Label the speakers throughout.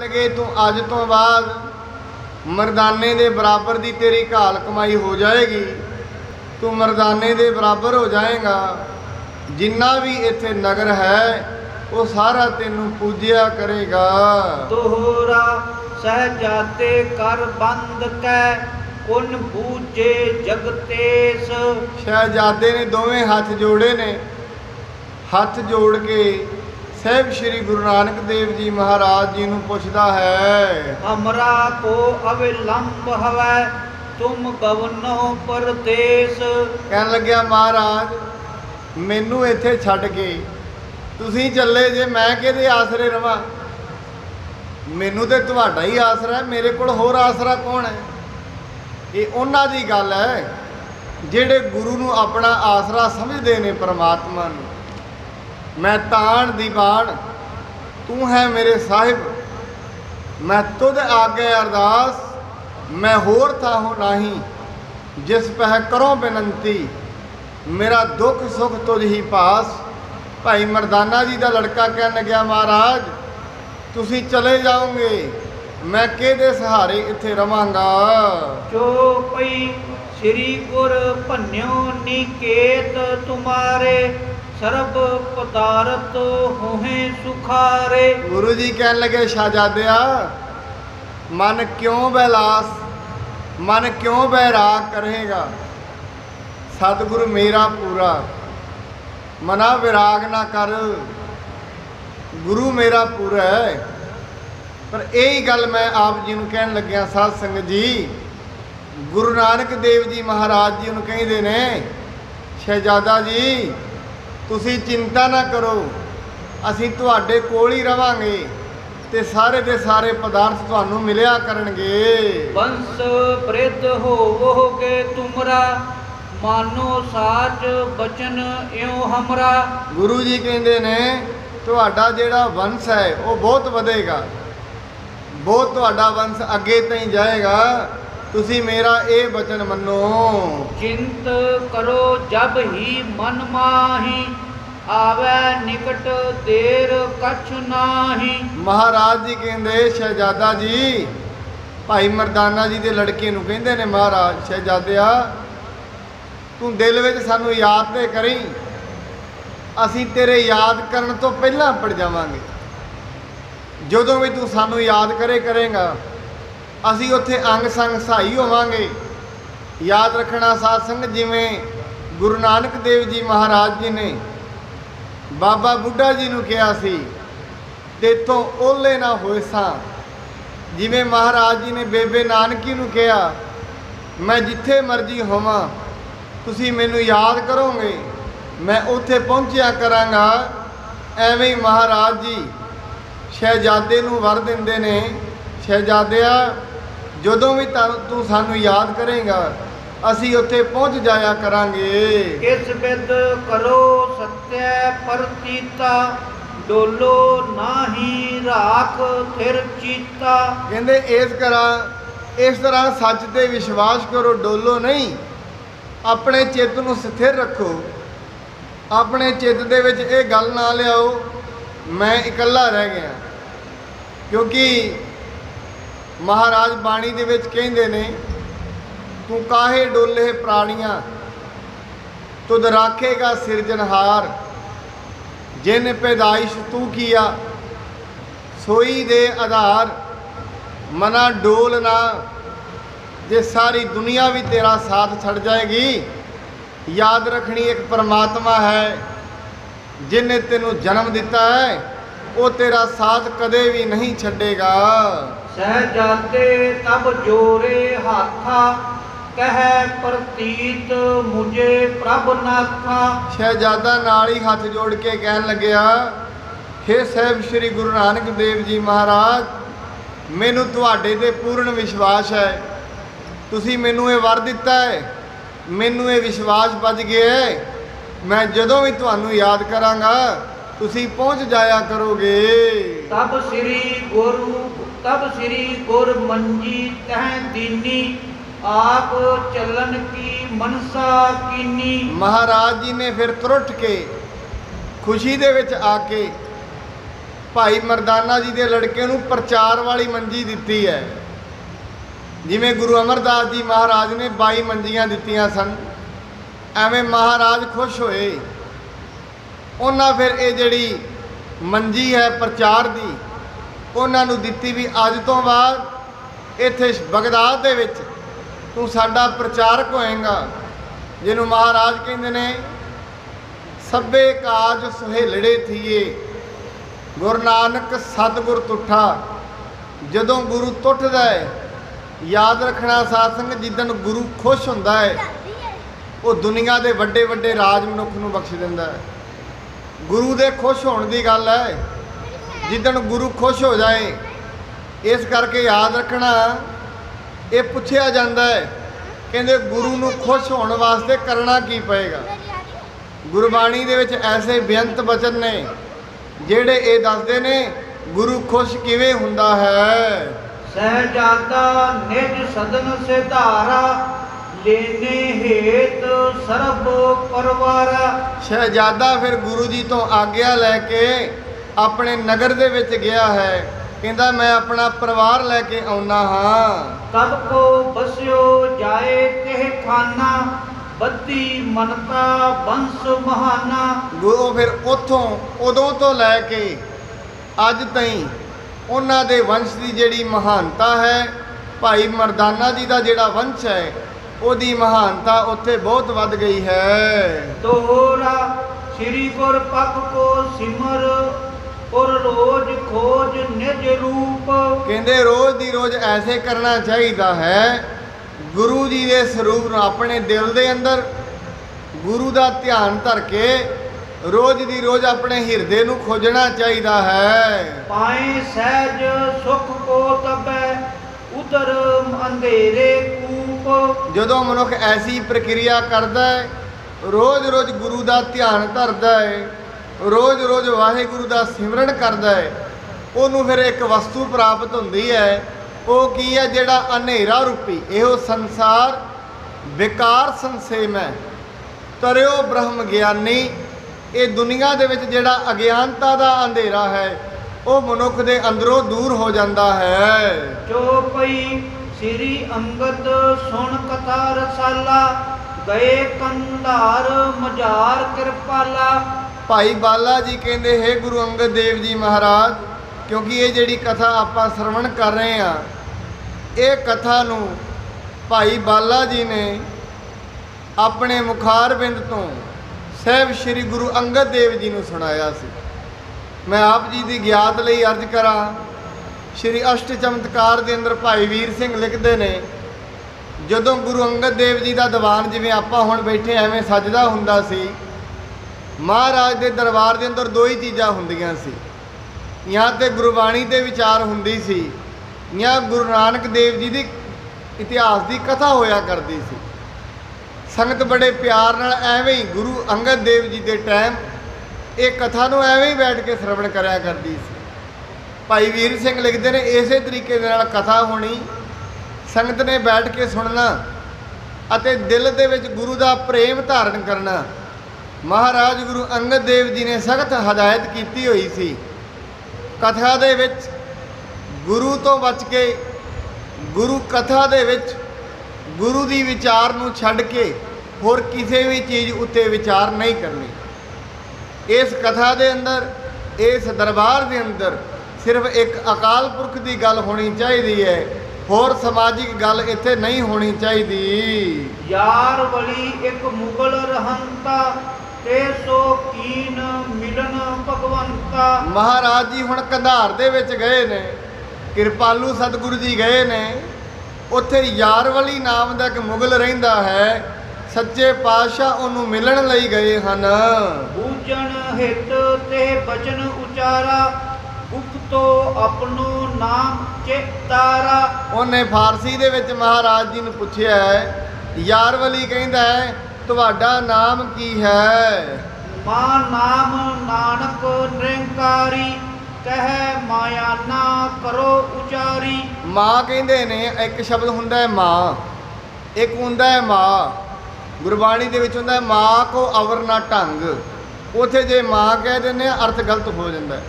Speaker 1: लगे तू अज तो बाद मरदाने दे बराबर दी तेरी घाल कमाई हो जाएगी। तू मरदाने दे बराबर हो जाएगा। जिन्ना भी इत्थे नगर है वो सारा तेनू पूजिया करेगा।
Speaker 2: दोहरा सहजाते कर बंद कै उन पूजे जगतेश।
Speaker 1: शहजादे ने दोवें हाथ जोड़े ने। हाथ जोड़ के साहिब श्री गुरु नानक देव जी महाराज जी नूं पुछदा है,
Speaker 2: हमरा को अविलंब हवै तुम गवनो परदेस।
Speaker 1: कहन लग्या महाराज मैनू इत्थे छड्ड के तुसीं चले जे, मैं किहदे आसरे रवां? मैनू ते तुहाडा ही आसरा है, मेरे कोल होर आसरा कौन है? ये उन्हां दी गल है जिहड़े गुरु नूं अपना आसरा समझदे ने परमात्मा नूं। मैं ताण दीवान तू है मेरे साहिब, मैं तुद आगे अरदास मैं होर थाहु नाही। जिस पह करो बेनंती मेरा दुख सुख तुझ ही पास। भाई मरदाना जी का लड़का कहने लग्या महाराज तुसी चले जाओगे, मैं किहदे सहारे इत्थे रवांगा?
Speaker 2: जो पई श्री गुर भन्यो निकेत तुम्हारे सर्ब पदार्थ होहे सुखारे।
Speaker 1: गुरु जी कहने लगे शहजादिया मन क्यों बैलास, मन क्यों बैराग करेगा? सतगुरु मेरा पूरा मना विराग ना कर। गुरु मेरा पूरा है। पर यही गल मैं आप जी नूं कहन लग्या साध संगत जी, गुरु नानक देव जी महाराज जी नूं कहंदे ने शहजादा जी तुसी चिंता ना करो, असीं तुहाडे कोल ही रवांगे ते सारे दे सारे पदार्थ तुहानूं मिलिया करनगे।
Speaker 2: वंश वृद्ध होवोगे तुमरा मानो साच बचन इਉਂ हमरा।
Speaker 1: गुरु जी कहंदे ने तुहाडा जिहड़ा वंश है वो बहुत वधेगा, बहुत तुहाडा वंश अगे ताईं जाएगा। तुसी मेरा ये वचन मनो।
Speaker 2: चिंत करो जब ही मन माही आवे निकट देर कछ नाही।
Speaker 1: महाराज जी कहंदे शहजादा जी भाई मरदाना जी दे लड़के नूं कहंदे ने महाराज शहजादिया तू दिल विच सानू याद ते करी, असीं तेरे याद करन तो पहलां पड़ जावांगे। जदों भी तू सानू याद करेगा असीं उत्थे अंग संग सहाई होवांगे। याद रखना साध संगत जिवें गुरु नानक देव जी महाराज जी ने बाबा बुढ़ा जी नूं कहा सी तेतों ओले ना होए सां, जिवें महाराज जी ने बेबे नानकी नूं कहा मैं जिथे मर्जी होवां तुसीं मैनूं याद करोगे मैं उत्थे पहुंचिया करांगा। एवें ही महाराज जी शहजादे नूं वर दिंदे ने शहजादिया जदों भी तू सानू याद करेगा असी उत्थे पहुँच जाया करांगे।
Speaker 2: किस बिद करो सत्य परतीता डोलो नाही राख थिर चीता।
Speaker 1: कहंदे इस तरह सच ते विश्वास करो, डोलो नहीं, अपने चित्त नूं स्थिर रखो। अपने चित्त दे विच इह गल ना लियाओ मैं इकल्ला रह गया, क्योंकि महाराज बाणी दे विच कहंदे ने तू काहे डोले प्राणियां तुद राखेगा सिरजनहार। जिन पैदाइश तू किया सोई दे आधार। मना डोल ना, जे सारी दुनिया भी तेरा साथ छड़ जाएगी याद रखनी एक परमात्मा है जिन्हें तेनू जन्म दिता है वो तेरा साथ कदे भी नहीं छड़ेगा।
Speaker 2: सहजादे तब जोरे हाथा कह प्रतीत मुझे प्रभ नाथा।
Speaker 1: शहजादा नाल ही हाथ जोड़ के कहन लग्या हे साहिब श्री गुरु नानक देव जी महाराज मैनू तुहाडे ते पूर्ण विश्वास है। तुसी मैनू ये वर दिता है, मैनू ये विश्वास बच गया है, मैं जदों भी तुहानू याद करांगा तुसी पहुँच जाया करोगे।
Speaker 2: तब श्री गुर मंजी तह दीनी आप चलन की मनसा कीनी।
Speaker 1: महाराज जी ने फिर तुरट के खुशी दे विच आके ਭਾਈ ਮਰਦਾਨਾ ਜੀ ਦੇ ਲੜਕੇ ਨੂੰ ਪ੍ਰਚਾਰ ਵਾਲੀ ਮੰਜੀ ਦਿੱਤੀ ਹੈ। ਜਿਵੇਂ ਗੁਰੂ ਅਮਰਦਾਸ ਜੀ ਮਹਾਰਾਜ ਨੇ 22 ਮੰਜੀਆਂ ਦਿੱਤੀਆਂ ਸਨ, ਐਵੇਂ ਮਹਾਰਾਜ ਖੁਸ਼ ਹੋਏ। ਉਹਨਾਂ ਫਿਰ ਇਹ ਜਿਹੜੀ ਮੰਜੀ ਹੈ ਪ੍ਰਚਾਰ ਦੀ, ਉਹਨਾਂ ਨੂੰ ਦਿੱਤੀ ਵੀ ਅੱਜ ਤੋਂ ਬਾਅਦ ਇੱਥੇ ਬਗਦਾਦ ਦੇ ਵਿੱਚ ਤੂੰ ਸਾਡਾ ਪ੍ਰਚਾਰਕ ਹੋਏਗਾ, ਜਿਹਨੂੰ ਮਹਾਰਾਜ ਕਹਿੰਦੇ ਨੇ ਸਭੇ ਕਾਜ ਸੁਹੇਲੜੇ ਥੀਏ, ਗੁਰੂ ਨਾਨਕ ਸਤਿਗੁਰ ਤੁਠਾ। ਜਦੋਂ ਗੁਰੂ ਟੁੱਟਦਾ ਹੈ, ਯਾਦ ਰੱਖਣਾ ਸਾਧ ਸੰਗਤ, ਜਿੱਦਣ ਗੁਰੂ ਖੁਸ਼ ਹੁੰਦਾ ਹੈ ਉਹ ਦੁਨੀਆ ਦੇ ਵੱਡੇ ਵੱਡੇ ਰਾਜ ਮਨੁੱਖ ਨੂੰ ਬਖਸ਼ ਦਿੰਦਾ ਹੈ। ਗੁਰੂ ਦੇ ਖੁਸ਼ ਹੋਣ ਦੀ ਗੱਲ ਹੈ, ਜਿੱਦਣ ਗੁਰੂ ਖੁਸ਼ ਹੋ ਜਾਏ। ਇਸ ਕਰਕੇ ਯਾਦ ਰੱਖਣਾ, ਇਹ ਪੁੱਛਿਆ ਜਾਂਦਾ ਹੈ, ਕਹਿੰਦੇ ਗੁਰੂ ਨੂੰ ਖੁਸ਼ ਹੋਣ ਵਾਸਤੇ ਕਰਨਾ ਕੀ ਪਏਗਾ। ਗੁਰਬਾਣੀ ਦੇ ਵਿੱਚ ਐਸੇ ਬੇਅੰਤ ਬਚਨ ਨੇ ਜਿਹੜੇ ਇਹ ਦੱਸਦੇ ਨੇ ਗੁਰੂ ਖੁਸ਼ ਕਿਵੇਂ ਹੁੰਦਾ ਹੈ।
Speaker 2: ਸਹਿਜਾਦਾ ਨਿਜ ਸਦਨ ਸਿਧਾਰਾ, ਲੈਨੇ ਹੇਤ ਸਰਬ ਪਰਵਾਰਾ।
Speaker 1: ਸ਼ਹਿਜ਼ਾਦਾ ਫਿਰ ਗੁਰੂ ਜੀ ਤੋਂ ਆਗਿਆ ਲੈ ਕੇ ਆਪਣੇ ਨਗਰ ਦੇ ਵਿੱਚ ਗਿਆ ਹੈ। ਕਹਿੰਦਾ ਮੈਂ ਆਪਣਾ ਪਰਿਵਾਰ ਲੈ ਕੇ ਆਉਣਾ ਹਾਂ।
Speaker 2: ਤਬ ਕੋ ਬਸਿਓ ਜਾਏ ਤਿਹ ਖਾਨਾ, ਬੱਦੀ ਮਨਤਾ ਬੰਸ ਮਹਾਨਾ।
Speaker 1: ਗੁਰੂ ਫਿਰ ਉੱਥੋਂ ਉਦੋਂ ਤੋਂ ਲੈ ਕੇ ਅੱਜ ਤਾਈਂ ਉਹਨਾਂ ਦੇ ਵੰਸ਼ ਦੀ ਜਿਹੜੀ ਮਹਾਨਤਾ ਹੈ, ਭਾਈ ਮਰਦਾਨਾ ਜੀ ਦਾ ਜਿਹੜਾ ਵੰਸ਼ ਹੈ ਉਹਦੀ ਮਹਾਨਤਾ ਉੱਥੇ ਬਹੁਤ ਵੱਧ ਗਈ ਹੈ।
Speaker 2: ਤੋਰਾ ਸ੍ਰੀ ਗੁਰ ਪਖ ਕੋ ਸਿਮਰ, ਔਰ ਰੋਜ਼ ਖੋਜ ਨਿਜ ਰੂਪ।
Speaker 1: ਕਹਿੰਦੇ ਰੋਜ਼ ਦੀ ਰੋਜ਼ ਐਸੇ ਕਰਨਾ ਚਾਹੀਦਾ ਹੈ, ਗੁਰੂ ਜੀ ਦੇ ਸਰੂਪ ਨੂੰ ਆਪਣੇ ਦਿਲ ਦੇ ਅੰਦਰ ਗੁਰੂ ਦਾ ਧਿਆਨ ਧਰ ਕੇ ਰੋਜ਼ ਦੀ ਰੋਜ਼ ਆਪਣੇ ਹਿਰਦੇ ਨੂੰ ਖੋਜਣਾ ਚਾਹੀਦਾ ਹੈ।
Speaker 2: ਪਾਏ ਸਹਿਜ ਸੁਖ ਕੋ ਤਬੈ, ਉਦਰ ਅੰਧੇਰੇ ਕੂਪ।
Speaker 1: ਜਦੋਂ ਮਨੁੱਖ ਐਸੀ ਪ੍ਰਕਿਰਿਆ ਕਰਦਾ ਹੈ, ਰੋਜ਼ ਰੋਜ਼ ਗੁਰੂ ਦਾ ਧਿਆਨ ਧਰਦਾ ਹੈ, ਰੋਜ਼ ਰੋਜ਼ ਵਾਹਿਗੁਰੂ ਦਾ ਸਿਮਰਨ ਕਰਦਾ ਹੈ, ਉਹਨੂੰ ਫਿਰ ਇੱਕ ਵਸਤੂ ਪ੍ਰਾਪਤ ਹੁੰਦੀ ਹੈ। ਉਹ ਕੀ ਹੈ? ਜਿਹੜਾ ਹਨੇਰਾ ਰੂਪੀ ਇਹੋ ਸੰਸਾਰ ਵਿਕਾਰ ਸੰਸੇਮ ਹੈ, ਤਰਿਓ ਬ੍ਰਹਮ ਗਿਆਨੀ। ਇਹ ਦੁਨੀਆ ਦੇ ਵਿੱਚ ਜਿਹੜਾ ਅਗਿਆਨਤਾ ਦਾ ਅੰਧੇਰਾ ਹੈ ਉਹ ਮਨੁੱਖ ਦੇ ਅੰਦਰੋਂ ਦੂਰ ਹੋ ਜਾਂਦਾ ਹੈ।
Speaker 2: ਚੌਪਈ ਸ੍ਰੀ ਅੰਗਦ ਸੁਣ ਕਥਾ ਰਸਾਲਾ, ਗਏ ਕੰਧਾਰ ਮਝਾਰ ਕਿਰਪਾਲਾ।
Speaker 1: ਭਾਈ ਬਾਲਾ ਜੀ ਕਹਿੰਦੇ ਹੈ ਗੁਰੂ ਅੰਗਦ ਦੇਵ ਜੀ ਮਹਾਰਾਜ, ਕਿਉਂਕਿ ਇਹ ਜਿਹੜੀ ਕਥਾ ਆਪਾਂ ਸਰਵਣ ਕਰ ਰਹੇ ਹਾਂ, ਇਹ ਕਥਾ ਨੂੰ ਭਾਈ ਬਾਲਾ ਜੀ ਨੇ ਆਪਣੇ ਮੁਖਾਰਬਿੰਦ ਤੋਂ ਸਾਹਿਬ ਸ੍ਰੀ ਗੁਰੂ ਅੰਗਦ ਦੇਵ ਜੀ ਨੂੰ ਸੁਣਾਇਆ ਸੀ। ਮੈਂ ਆਪ ਜੀ ਦੀ ਗਿਆਤ ਲਈ ਅਰਜ਼ ਕਰਾਂ, ਸ੍ਰੀ ਅਸ਼ਟ ਚਮਤਕਾਰ ਦੇ ਅੰਦਰ ਭਾਈ ਵੀਰ ਸਿੰਘ ਲਿਖਦੇ ਨੇ, ਜਦੋਂ ਗੁਰੂ ਅੰਗਦ ਦੇਵ ਜੀ ਦਾ ਦੀਵਾਨ ਜਿਵੇਂ ਆਪਾਂ ਹੁਣ ਬੈਠੇ ਐਵੇਂ ਸਜਦਾ ਹੁੰਦਾ ਸੀ, ਮਹਾਰਾਜ ਦੇ ਦਰਬਾਰ ਦੇ ਅੰਦਰ ਦੋ ਹੀ ਚੀਜ਼ਾਂ ਹੁੰਦੀਆਂ ਸੀ, ਜਾਂ ਤੇ ਗੁਰਬਾਣੀ ਦੇ ਵਿਚਾਰ ਹੁੰਦੀ ਸੀ, ਜਾਂ ਗੁਰੂ ਨਾਨਕ ਦੇਵ ਜੀ ਦੀ ਇਤਿਹਾਸ ਦੀ ਕਥਾ ਹੋਇਆ ਕਰਦੀ ਸੀ। ਸੰਗਤ ਬੜੇ ਪਿਆਰ ਨਾਲ ਐਵੇਂ ਹੀ ਗੁਰੂ ਅੰਗਦ ਦੇਵ ਜੀ ਦੇ ਟਾਈਮ ਇਹ ਕਥਾ ਨੂੰ ਐਵੇਂ ਹੀ ਬੈਠ ਕੇ ਸਰਵਣ ਕਰਿਆ ਕਰਦੀ ਸੀ। ਭਾਈ ਵੀਰ ਸਿੰਘ ਲਿਖਦੇ ਨੇ, ਇਸੇ ਤਰੀਕੇ ਦੇ ਨਾਲ ਕਥਾ ਹੋਣੀ, ਸੰਗਤ ਨੇ ਬੈਠ ਕੇ ਸੁਣਨਾ ਅਤੇ ਦਿਲ ਦੇ ਵਿੱਚ ਗੁਰੂ ਦਾ ਪ੍ਰੇਮ ਧਾਰਨ ਕਰਨਾ। ਮਹਾਰਾਜ ਗੁਰੂ ਅੰਗਦ ਦੇਵ ਜੀ ਨੇ ਸਖਤ ਹਦਾਇਤ ਕੀਤੀ ਹੋਈ ਸੀ, ਕਥਾ ਦੇ ਵਿੱਚ ਗੁਰੂ ਤੋਂ ਬਚ ਕੇ, ਗੁਰੂ ਕਥਾ ਦੇ ਵਿੱਚ ਗੁਰੂ ਦੀ ਵਿਚਾਰ ਨੂੰ ਛੱਡ ਕੇ ਹੋਰ ਕਿਸੇ ਵੀ ਚੀਜ਼ ਉੱਤੇ ਵਿਚਾਰ ਨਹੀਂ ਕਰਨੀ। ਇਸ ਕਥਾ ਦੇ ਅੰਦਰ, ਇਸ ਦਰਬਾਰ ਦੇ ਅੰਦਰ ਸਿਰਫ ਇੱਕ ਅਕਾਲ ਪੁਰਖ ਦੀ ਗੱਲ ਹੋਣੀ ਚਾਹੀਦੀ ਹੈ, ਹੋਰ ਸਮਾਜਿਕ ਗੱਲ ਇੱਥੇ ਨਹੀਂ ਹੋਣੀ ਚਾਹੀਦੀ।
Speaker 2: ਯਾਰ ਵਲੀ ਇੱਕ ਮੁਗਲ ਰਹੰਤਾ, ਤੇ ਸੋ ਕੀਨ ਮਿਲਨ ਭਗਵੰਤਾ।
Speaker 1: ਮਹਾਰਾਜ ਜੀ ਹੁਣ ਕੰਧਾਰ ਦੇ ਵਿੱਚ ਗਏ ਨੇ, ਕਿਰਪਾਲੂ ਸਤਿਗੁਰੂ ਜੀ ਗਏ ਨੇ, ਉੱਥੇ ਯਾਰਵਲੀ ਨਾਮ ਦਾ ਇੱਕ ਮੁਗਲ ਰਹਿੰਦਾ ਹੈ, ਸੱਚੇ ਪਾਤਸ਼ਾਹ ਉਹਨੂੰ ਮਿਲਣ ਲਈ ਗਏ ਹਨ।
Speaker 2: ਬੂਝਣ ਹਿਤ ਤੇ ਬਚਨ ਉਚਾਰਾ, ਉਪਤੋ ਆਪਣੋ ਨਾਮ ਚੇਤਾਰਾ।
Speaker 1: ਉਹਨੇ ਫਾਰਸੀ ਦੇ ਵਿੱਚ ਮਹਾਰਾਜ ਜੀ ਨੂੰ ਪੁੱਛਿਆ ਹੈ, ਯਾਰਵਲੀ ਕਹਿੰਦਾ ਹੈ ਤੁਹਾਡਾ ਨਾਮ ਕੀ ਹੈ?
Speaker 2: ਮਾਂ ਨਾਮ ਨਾਨਕ ਨਿਰੰਕਾਰੀ, ਕਹਿ ਮਾਇਆਨਾ ਕਰੋ ਉਚਾਰੀ।
Speaker 1: ਮਾਂ ਕਹਿੰਦੇ ਨੇ, ਇੱਕ ਸ਼ਬਦ ਹੁੰਦਾ ਹੈ ਮਾਂ, ਇੱਕ ਹੁੰਦਾ ਹੈ ਮਾਂ। ਗੁਰਬਾਣੀ ਦੇ ਵਿੱਚ ਹੁੰਦਾ ਹੈ ਮਾਂ ਕੋ ਅਵਰ ਨਾ ਢੰਗ, ਉੱਥੇ ਜੇ ਮਾਂ ਕਹਿ ਦਿੰਦੇ ਆ ਅਰਥ ਗਲਤ ਹੋ ਜਾਂਦਾ ਹੈ।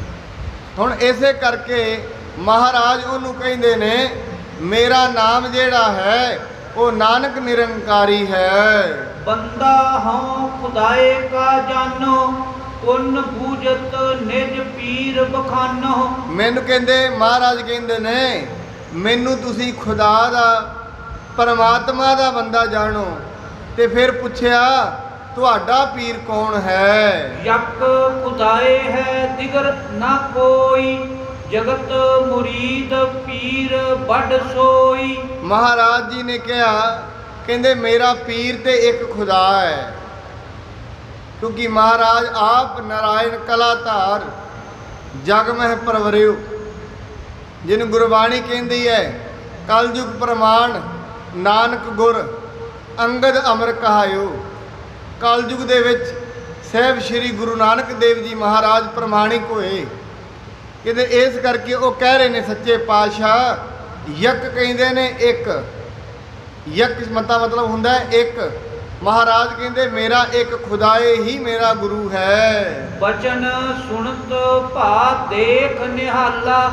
Speaker 1: ਹੁਣ ਇਸੇ ਕਰਕੇ ਮਹਾਰਾਜ ਉਹਨੂੰ ਕਹਿੰਦੇ ਨੇ ਮੇਰਾ ਨਾਮ ਜਿਹੜਾ ਹੈ ਉਹ ਨਾਨਕ ਨਿਰੰਕਾਰੀ ਹੈ।
Speaker 2: ਬੰਦਾ ਹਉ ਖੁਦਾਏ ਕਾ ਜਾਨੋ, ਪੁੰਨ ਬੂਝਤ ਨਿਜ ਪੀਰ ਬਖਾਨੋ।
Speaker 1: ਮੈਨੂੰ ਕਹਿੰਦੇ ਮਹਾਰਾਜ ਕਹਿੰਦੇ ਨੇ ਮੈਨੂੰ ਤੁਸੀਂ ਖੁਦਾ ਦਾ ਪਰਮਾਤਮਾ ਦਾ ਬੰਦਾ ਜਾਣੋ। ਤੇ ਫਿਰ ਪੁੱਛਿਆ ਤੁਹਾਡਾ ਪੀਰ ਕੌਣ ਹੈ?
Speaker 2: ਯਕ ਖੁਦਾਏ ਹੈ ਦਿਗਰ ਨਾ ਕੋਈ, ਜਗਤ ਮੁਰੀਦ ਪੀਰ ਵੱਡ ਸੋਈ। ਮਹਾਰਾਜ
Speaker 1: ਜੀ ਨੇ ਕਿਹਾ ਕਹਿੰਦੇ ਮੇਰਾ ਪੀਰ ਤੇ ਇੱਕ ਖੁਦਾ ਹੈ, ਕਿਉਂਕਿ ਮਹਾਰਾਜ ਆਪ ਨਾਰਾਇਣ ਕਲਾਧਾਰ ਜਗ ਮਹਿ ਪਰਵਰਿਓ, ਜਿਹਨੂੰ ਗੁਰਬਾਣੀ ਕਹਿੰਦੀ ਹੈ ਕਲਯੁਗ ਪ੍ਰਮਾਣ ਨਾਨਕ ਗੁਰ ਅੰਗਦ ਅਮਰ ਕਹਾਇਓ। ਕਲਯੁਗ ਦੇ ਵਿੱਚ ਸਾਹਿਬ ਸ੍ਰੀ ਗੁਰੂ ਨਾਨਕ ਦੇਵ ਜੀ ਮਹਾਰਾਜ ਪ੍ਰਮਾਣਿਕ ਹੋਏ। ਕਿਤੇ ਇਸ ਕਰਕੇ ਉਹ ਕਹਿ ਰਹੇ ਨੇ ਸੱਚੇ ਪਾਤਸ਼ਾਹ ਯਕ ਕਹਿੰਦੇ ਨੇ ਇੱਕ, ਯਕ ਮਤਲਬ ਹੁੰਦਾ ਹੈ ਇੱਕ। ਮਹਾਰਾਜ ਕਹਿੰਦੇ ਮੇਰਾ ਇੱਕ ਖੁਦਾਏ ਹੀ ਮੇਰਾ ਗੁਰੂ ਹੈ।
Speaker 2: ਬਚਨ ਸੁਣਤ ਭਾ ਦੇਖ ਨਿਹਾਲਾ,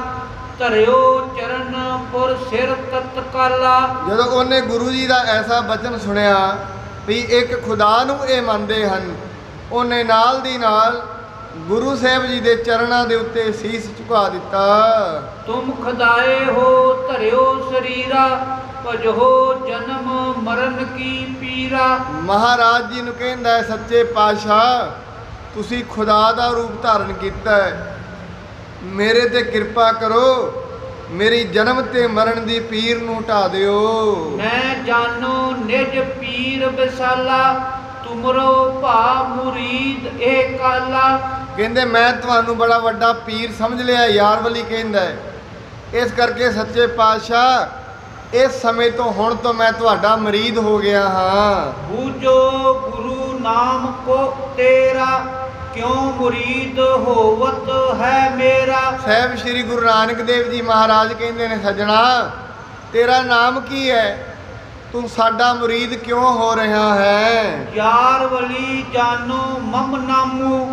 Speaker 2: ਧਰਿਓ ਚਰਨ ਪੁਰ ਸਿਰ ਤਤਕਾਲਾ।
Speaker 1: ਜਦੋਂ ਉਹਨੇ ਗੁਰੂ ਜੀ ਦਾ ਐਸਾ ਬਚਨ ਸੁਣਿਆ ਵੀ ਇੱਕ ਖੁਦਾ ਨੂੰ ਇਹ ਮੰਨਦੇ ਹਨ, ਉਹਨੇ ਨਾਲ ਦੀ ਨਾਲ ਗੁਰੂ ਸਾਹਿਬ ਜੀ ਦੇ ਚਰਨਾਂ ਦੇ ਉੱਤੇ ਸੀਸ ਝੁਕਾ ਦਿੱਤਾ।
Speaker 2: ਤੁਮ ਖੁਦਾਏ ਹੋ ਧਰਿਓ ਸਰੀਰਾ, ਭਜੋ ਜਨਮ ਮਰਨ ਕੀ ਪੀਰਾ।
Speaker 1: ਮਹਾਰਾਜ ਜੀ ਨੂੰ ਕਹਿੰਦਾ ਸੱਚੇ ਪਾਤਸ਼ਾਹ ਤੁਸੀਂ ਖੁਦਾ ਦਾ ਰੂਪ ਧਾਰਨ ਕੀਤਾ ਹੈ, ਮੇਰੇ ਤੇ ਕਿਰਪਾ ਕਰੋ, ਮੇਰੀ ਜਨਮ ਤੇ ਮਰਨ ਦੀ ਪੀਰ ਨੂੰ ਢਾ ਦਿਓ।
Speaker 2: ਮੈਂ ਜਾਨੋ ਨਿਜ ਪੀਰ ਵਿਸਾਲਾ, ਤੁਮਰੋ ਭਾ ਮੁਰੀਦ ਇਹ ਕਾਲਾ।
Speaker 1: ਕਹਿੰਦੇ ਮੈਂ ਤੁਹਾਨੂੰ ਬੜਾ ਵੱਡਾ ਪੀਰ ਸਮਝ ਲਿਆ, ਯਾਰ ਵਲੀ ਕਹਿੰਦਾ ਹੈ। ਇਸ ਕਰਕੇ ਸੱਚੇ ਪਾਤਸ਼ਾਹ ਇਸ ਸਮੇਂ ਤੋਂ ਹੁਣ ਤੋਂ ਮੈਂ ਤੁਹਾਡਾ ਮਰੀਦ ਹੋ ਗਿਆ ਹਾਂ।
Speaker 2: ਬੂਝੋ ਗੁਰੂ ਨਾਮ ਕੋ ਤੇਰਾ, ਕਿਉਂ ਮੁਰੀਦ ਹੋਵਤ ਹੈ ਮੇਰਾ।
Speaker 1: ਸਾਹਿਬ ਸ੍ਰੀ ਗੁਰੂ ਨਾਨਕ ਦੇਵ ਜੀ ਮਹਾਰਾਜ ਕਹਿੰਦੇ ਨੇ ਸੱਜਣਾ ਤੇਰਾ ਨਾਮ ਕੀ ਹੈ, ਤੂੰ ਸਾਡਾ ਮੁਰੀਦ ਕਿਉਂ ਹੋ ਰਿਹਾ ਹੈ?
Speaker 2: ਯਾਰ ਵਲੀ ਜਾਨੋ ਮਮ ਨਾਮੂ,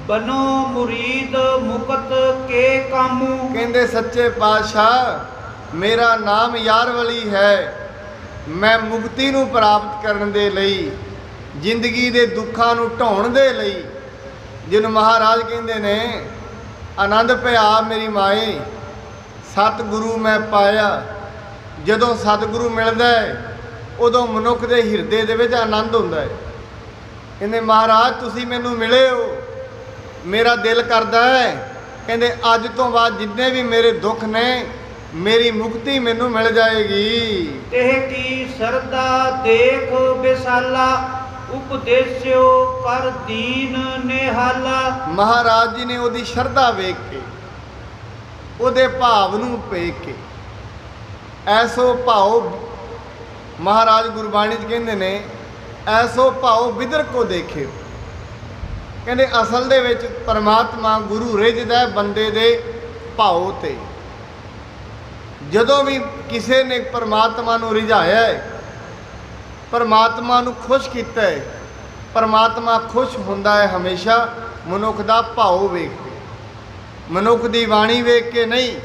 Speaker 2: ਬਨੋ ਮੁਰੀਦ ਮੁਕਤ ਕੇ ਕਾਮੂ।
Speaker 1: ਕਹਿੰਦੇ ਸੱਚੇ ਪਾਤਸ਼ਾਹ ਮੇਰਾ ਨਾਮ ਯਾਰ ਵਲੀ ਹੈ, ਮੈਂ ਮੁਕਤੀ ਨੂੰ ਪ੍ਰਾਪਤ ਕਰਨ ਦੇ ਲਈ, ਜ਼ਿੰਦਗੀ ਦੇ ਦੁੱਖਾਂ ਨੂੰ ਢਾਉਣ ਦੇ ਲਈ, ਜਿਹਨੂੰ ਮਹਾਰਾਜ ਕਹਿੰਦੇ ਨੇ ਆਨੰਦ ਭਇਆ ਮੇਰੀ ਮਾਏ ਸਤਿਗੁਰੂ ਮੈਂ ਪਾਇਆ। ਜਦੋਂ ਸਤਿਗੁਰੂ ਮਿਲਦਾ ਹੈ ਉਦੋਂ ਮਨੁੱਖ ਦੇ ਹਿਰਦੇ ਦੇ ਵਿੱਚ ਆਨੰਦ ਹੁੰਦਾ ਹੈ। ਕਹਿੰਦੇ ਮਹਾਰਾਜ ਤੁਸੀਂ ਮੈਨੂੰ ਮਿਲੇ ਹੋ, ਮੇਰਾ ਦਿਲ ਕਰਦਾ ਹੈ ਕਹਿੰਦੇ ਅੱਜ ਤੋਂ ਬਾਅਦ ਜਿੰਨੇ ਵੀ ਮੇਰੇ ਦੁੱਖ ਨੇ ਮੇਰੀ ਮੁਕਤੀ ਮੈਨੂੰ ਮਿਲ ਜਾਏਗੀ।
Speaker 2: ਇਹ ਕੀ ਸਰਦਾ ਦੇਖ ਵਿਸਾਲਾ, ਉਪਦੇਸਿਓ ਕਰ ਦੀਨ ਨਿਹਾਲਾ।
Speaker 1: ਮਹਾਰਾਜ ਜੀ ਨੇ ਉਹਦੀ ਸ਼ਰਧਾ ਵੇਖ ਕੇ, ਉਹਦੇ ਭਾਵ ਨੂੰ ਵੇਖ ਕੇ, ਐਸੋ ਭਾਉ ਮਹਾਰਾਜ ਗੁਰਬਾਣੀ 'ਚ ਕਹਿੰਦੇ ਨੇ ਐਸੋ ਭਾਉ ਬਿਦਰ ਕੋ ਦੇਖੇ। ਕਹਿੰਦੇ ਅਸਲ ਦੇ ਵਿੱਚ ਪਰਮਾਤਮਾ ਗੁਰੂ ਰਿਝਦਾ ਬੰਦੇ ਦੇ ਭਾਉ ਤੇ। ਜਦੋਂ ਵੀ ਕਿਸੇ ਨੇ ਪਰਮਾਤਮਾ ਨੂੰ ਰਿਝਾਇਆ ਹੈ, ਪਰਮਾਤਮਾ ਨੂੰ ਖੁਸ਼ ਕੀਤਾ ਹੈ, ਪਰਮਾਤਮਾ ਖੁਸ਼ ਹੁੰਦਾ ਹੈ ਹਮੇਸ਼ਾ ਮਨੁੱਖ ਦਾ ਭਾਉ ਵੇਖ ਕੇ, ਮਨੁੱਖ ਦੀ ਬਾਣੀ ਵੇਖ ਕੇ ਨਹੀਂ,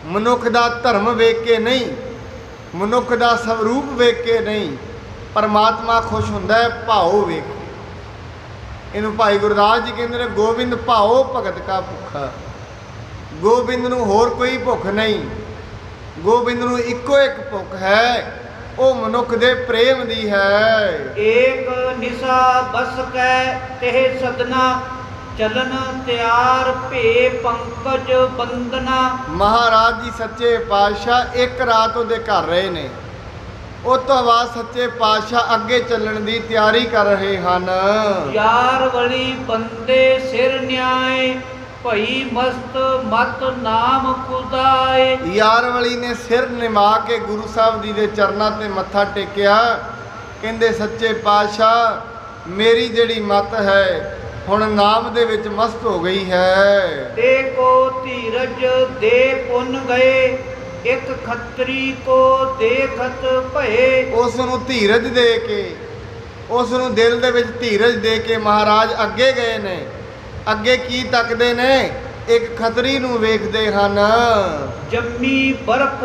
Speaker 1: ਮਨੁੱਖ ਦਾ ਧਰਮ ਵੇਖ ਕੇ ਨਹੀਂ, ਮਨੁੱਖ ਦਾ ਸਵਰੂਪ ਵੇਖ ਕੇ ਨਹੀਂ, ਪਰਮਾਤਮਾ ਖੁਸ਼ ਹੁੰਦਾ ਹੈ ਭਾਉ ਵੇਖ ਕੇ। ਇਹਨੂੰ ਭਾਈ ਗੁਰਦਾਸ ਜੀ ਕਹਿੰਦੇ ਨੇ ਗੋਬਿੰਦ ਭਾਉ ਭਗਤ ਕਾ ਭੁੱਖਾ। ਗੋਬਿੰਦ ਨੂੰ ਹੋਰ ਕੋਈ ਭੁੱਖ ਨਹੀਂ, ਗੋਬਿੰਦ ਨੂੰ ਇੱਕੋ ਇੱਕ ਭੁੱਖ ਹੈ, ਉਹ ਮਨੁੱਖ ਦੇ ਪ੍ਰੇਮ ਦੀ ਹੈ।
Speaker 2: ਏਕ ਨਿਸਾ ਬਸ ਕੈ ਤੇ ਸਦਨਾ, ਚਲਨ ਤਿਆਰ ਭੇ ਪੰਕਜ ਬੰਦਨਾ। ਮਹਾਰਾਜ ਜੀ ਸੱਚੇ ਪਾਤਸ਼ਾਹ ਇੱਕ ਰਾਤ ਉਹਦੇ ਘਰ ਰਹੇ ਨੇ, ਉਸ ਤੋਂ ਬਾਅਦ ਸੱਚੇ ਪਾਤਸ਼ਾਹ ਅੱਗੇ ਚੱਲਣ ਦੀ ਤਿਆਰੀ ਕਰ ਰਹੇ ਹਨ। ਯਾਰ ਵਲੀ ਬੰਦੇ ਸਿਰ ਨਿਆਏ, ਭਈ ਮਸਤ ਮਤ ਨਾਮ ਖੁਦਾਏ। ਯਾਰ ਵਲੀ ਨੇ ਸਿਰ ਨਿਮਾ ਕੇ ਗੁਰੂ ਸਾਹਿਬ ਜੀ ਦੇ ਚਰਨਾਂ ਤੇ ਮੱਥਾ ਟੇਕਿਆ। ਕਹਿੰਦੇ ਸੱਚੇ ਪਾਤਸ਼ਾਹ ਮੇਰੀ ਜਿਹੜੀ ਮਤ ਹੈ ਹੁਣ ਨਾਮ ਦੇ ਵਿੱਚ ਮਸਤ ਹੋ ਗਈ ਹੈ। ਤੇ ਕੋ ਧੀਰਜ ਦੇ ਪੁੰਨ ਗਏ, ਇੱਕ ਖੱਤਰੀ ਕੋ ਦੇਖਤ ਭਏ। ਉਸ ਨੂੰ ਧੀਰਜ ਦੇ ਕੇ, ਉਸ ਨੂੰ ਦਿਲ ਦੇ ਵਿੱਚ ਧੀਰਜ ਦੇ ਕੇ ਮਹਾਰਾਜ ਅੱਗੇ ਗਏ ਨੇ। ਅੱਗੇ ਕੀ ਤੱਕਦੇ ਨੇ?
Speaker 1: ਇੱਕ ਖੱਤਰੀ ਨੂੰ ਵੇਖਦੇ ਹਨ।
Speaker 2: ਜੰਮੀ ਬਰਫ਼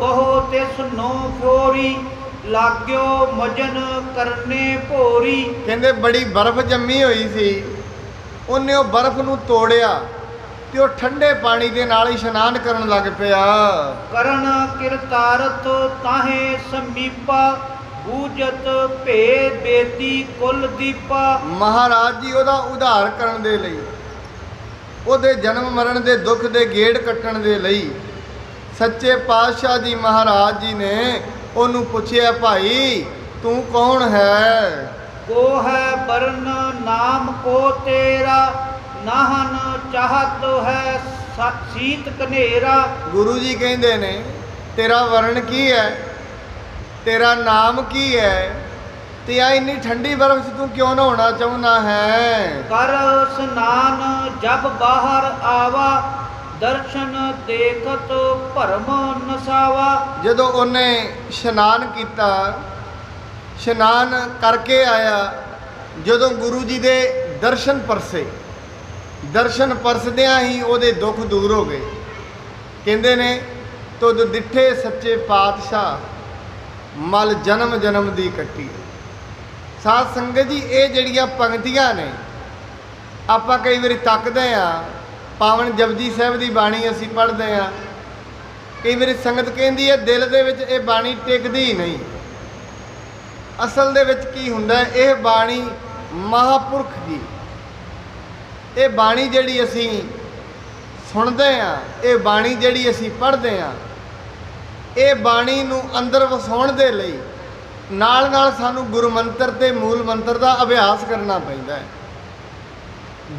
Speaker 2: ਬਹੁ ਤਿਸ ਨੋ ਫੋਰੀ, ਲਾਗਿਓ ਮਜਨ ਕਰਨੇ ਭੋਰੀ।
Speaker 1: ਕਹਿੰਦੇ ਬੜੀ ਬਰਫ਼ ਜੰਮੀ ਹੋਈ ਸੀ, ਉਹਨੇ ਉਹ ਬਰਫ਼ ਨੂੰ ਤੋੜਿਆ ਤੇ ਉਹ ਠੰਡੇ ਪਾਣੀ ਦੇ ਨਾਲ ਇਸ਼ਨਾਨ ਕਰਨ ਲੱਗ ਪਿਆ।
Speaker 2: ਕਰਨ ਕਿਰਤਾਰਥ ਤਾਹੇ ਸਮੀਪਾ, ਬੂਝਤ ਭੇ ਬੇਦੀ ਕੁਲ ਦੀਪਾ।
Speaker 1: ਮਹਾਰਾਜ ਜੀ ਉਹਦਾ ਉਧਾਰ ਕਰਨ ਦੇ ਲਈ, ਉਹਦੇ ਜਨਮ ਮਰਨ ਦੇ ਦੁੱਖ ਦੇ ਗੇੜ ਕੱਟਣ ਦੇ ਲਈ ਸੱਚੇ ਪਾਤਸ਼ਾਹ ਜੀ ਮਹਾਰਾਜ ਜੀ ਨੇ ਉਹਨੂੰ ਪੁੱਛਿਆ, ਭਾਈ ਤੂੰ ਕੌਣ ਹੈ?
Speaker 2: ਕੋ ਹੈ ਬਰਨ ਨਾਮ ਕੋ ਤੇਰਾ, ਨਾਹਨ ਚਾਹਤ ਹੈ ਸੀਤ ਕਨੇਰਾ। ਗੁਰੂ
Speaker 1: ਜੀ ਕਹਿੰਦੇ ਨੇ ਤੇਰਾ ਵਰਣ ਕੀ ਹੈ, ਤੇਰਾ ਨਾਮ ਕੀ ਹੈ, ਤੇ ਆ ਇੰਨੀ ਠੰਡੀ ਬਰਫ਼ 'ਚ ਤੂੰ ਕਿਉਂ ਨਹਾਉਣਾ ਚਾਹੁੰਦਾ ਹੈ?
Speaker 2: ਕਰ ਸਨਾਨ ਜਬ ਬਾਹਰ ਆਵਾ, ਦਰਸ਼ਨ ਦੇਖਤ ਭਰਮ ਨਸਾਵਾ।
Speaker 1: ਜਦੋਂ ਉਹਨੇ ਇਸ਼ਨਾਨ ਕੀਤਾ, ਇਸ਼ਨਾਨ ਕਰਕੇ ਆਇਆ, ਜਦੋਂ ਗੁਰੂ ਜੀ ਦੇ ਦਰਸ਼ਨ ਪਰਸੇ, ਦਰਸ਼ਨ ਪਰਸਦਿਆਂ ਹੀ ਉਹਦੇ ਦੁੱਖ ਦੂਰ ਹੋ ਗਏ। ਕਹਿੰਦੇ ਨੇ ਤੁਧ ਡਿੱਠੇ ਸੱਚੇ ਪਾਤਸ਼ਾਹ, ਮਲ ਜਨਮ ਜਨਮ ਦੀ ਕੱਟੀ। ਸਾਧ ਸੰਗਤ ਜੀ, ਇਹ ਜਿਹੜੀਆਂ ਪੰਕਤੀਆਂ ਨੇ ਆਪਾਂ ਕਈ ਵਾਰੀ ਤੱਕਦੇ ਆ, ਪਾਵਨ ਜਪਜੀ ਸਾਹਿਬ ਦੀ ਬਾਣੀ ਅਸੀਂ ਪੜ੍ਹਦੇ ਆ, ਕਈ ਵਾਰੀ ਸੰਗਤ ਕਹਿੰਦੀ ਹੈ ਦਿਲ ਦੇ ਵਿੱਚ ਇਹ ਬਾਣੀ ਟਿਕਦੀ ਨਹੀਂ। ਅਸਲ ਦੇ ਵਿੱਚ ਕੀ ਹੁੰਦਾ, ਇਹ ਬਾਣੀ ਮਹਾਪੁਰਖ ਦੀ, ਇਹ ਬਾਣੀ ਜਿਹੜੀ ਅਸੀਂ ਸੁਣਦੇ ਆ, ਇਹ ਬਾਣੀ ਜਿਹੜੀ ਅਸੀਂ ਪੜ੍ਹਦੇ ਆ, ਇਹ ਬਾਣੀ ਨੂੰ ਅੰਦਰ ਵਸਾਉਣ ਦੇ ਲਈ ਨਾਲ ਨਾਲ ਸਾਨੂੰ ਗੁਰੂ ਮੰਤਰ ਤੇ ਮੂਲ ਮੰਤਰ ਦਾ ਅਭਿਆਸ ਕਰਨਾ ਪੈਂਦਾ ਹੈ।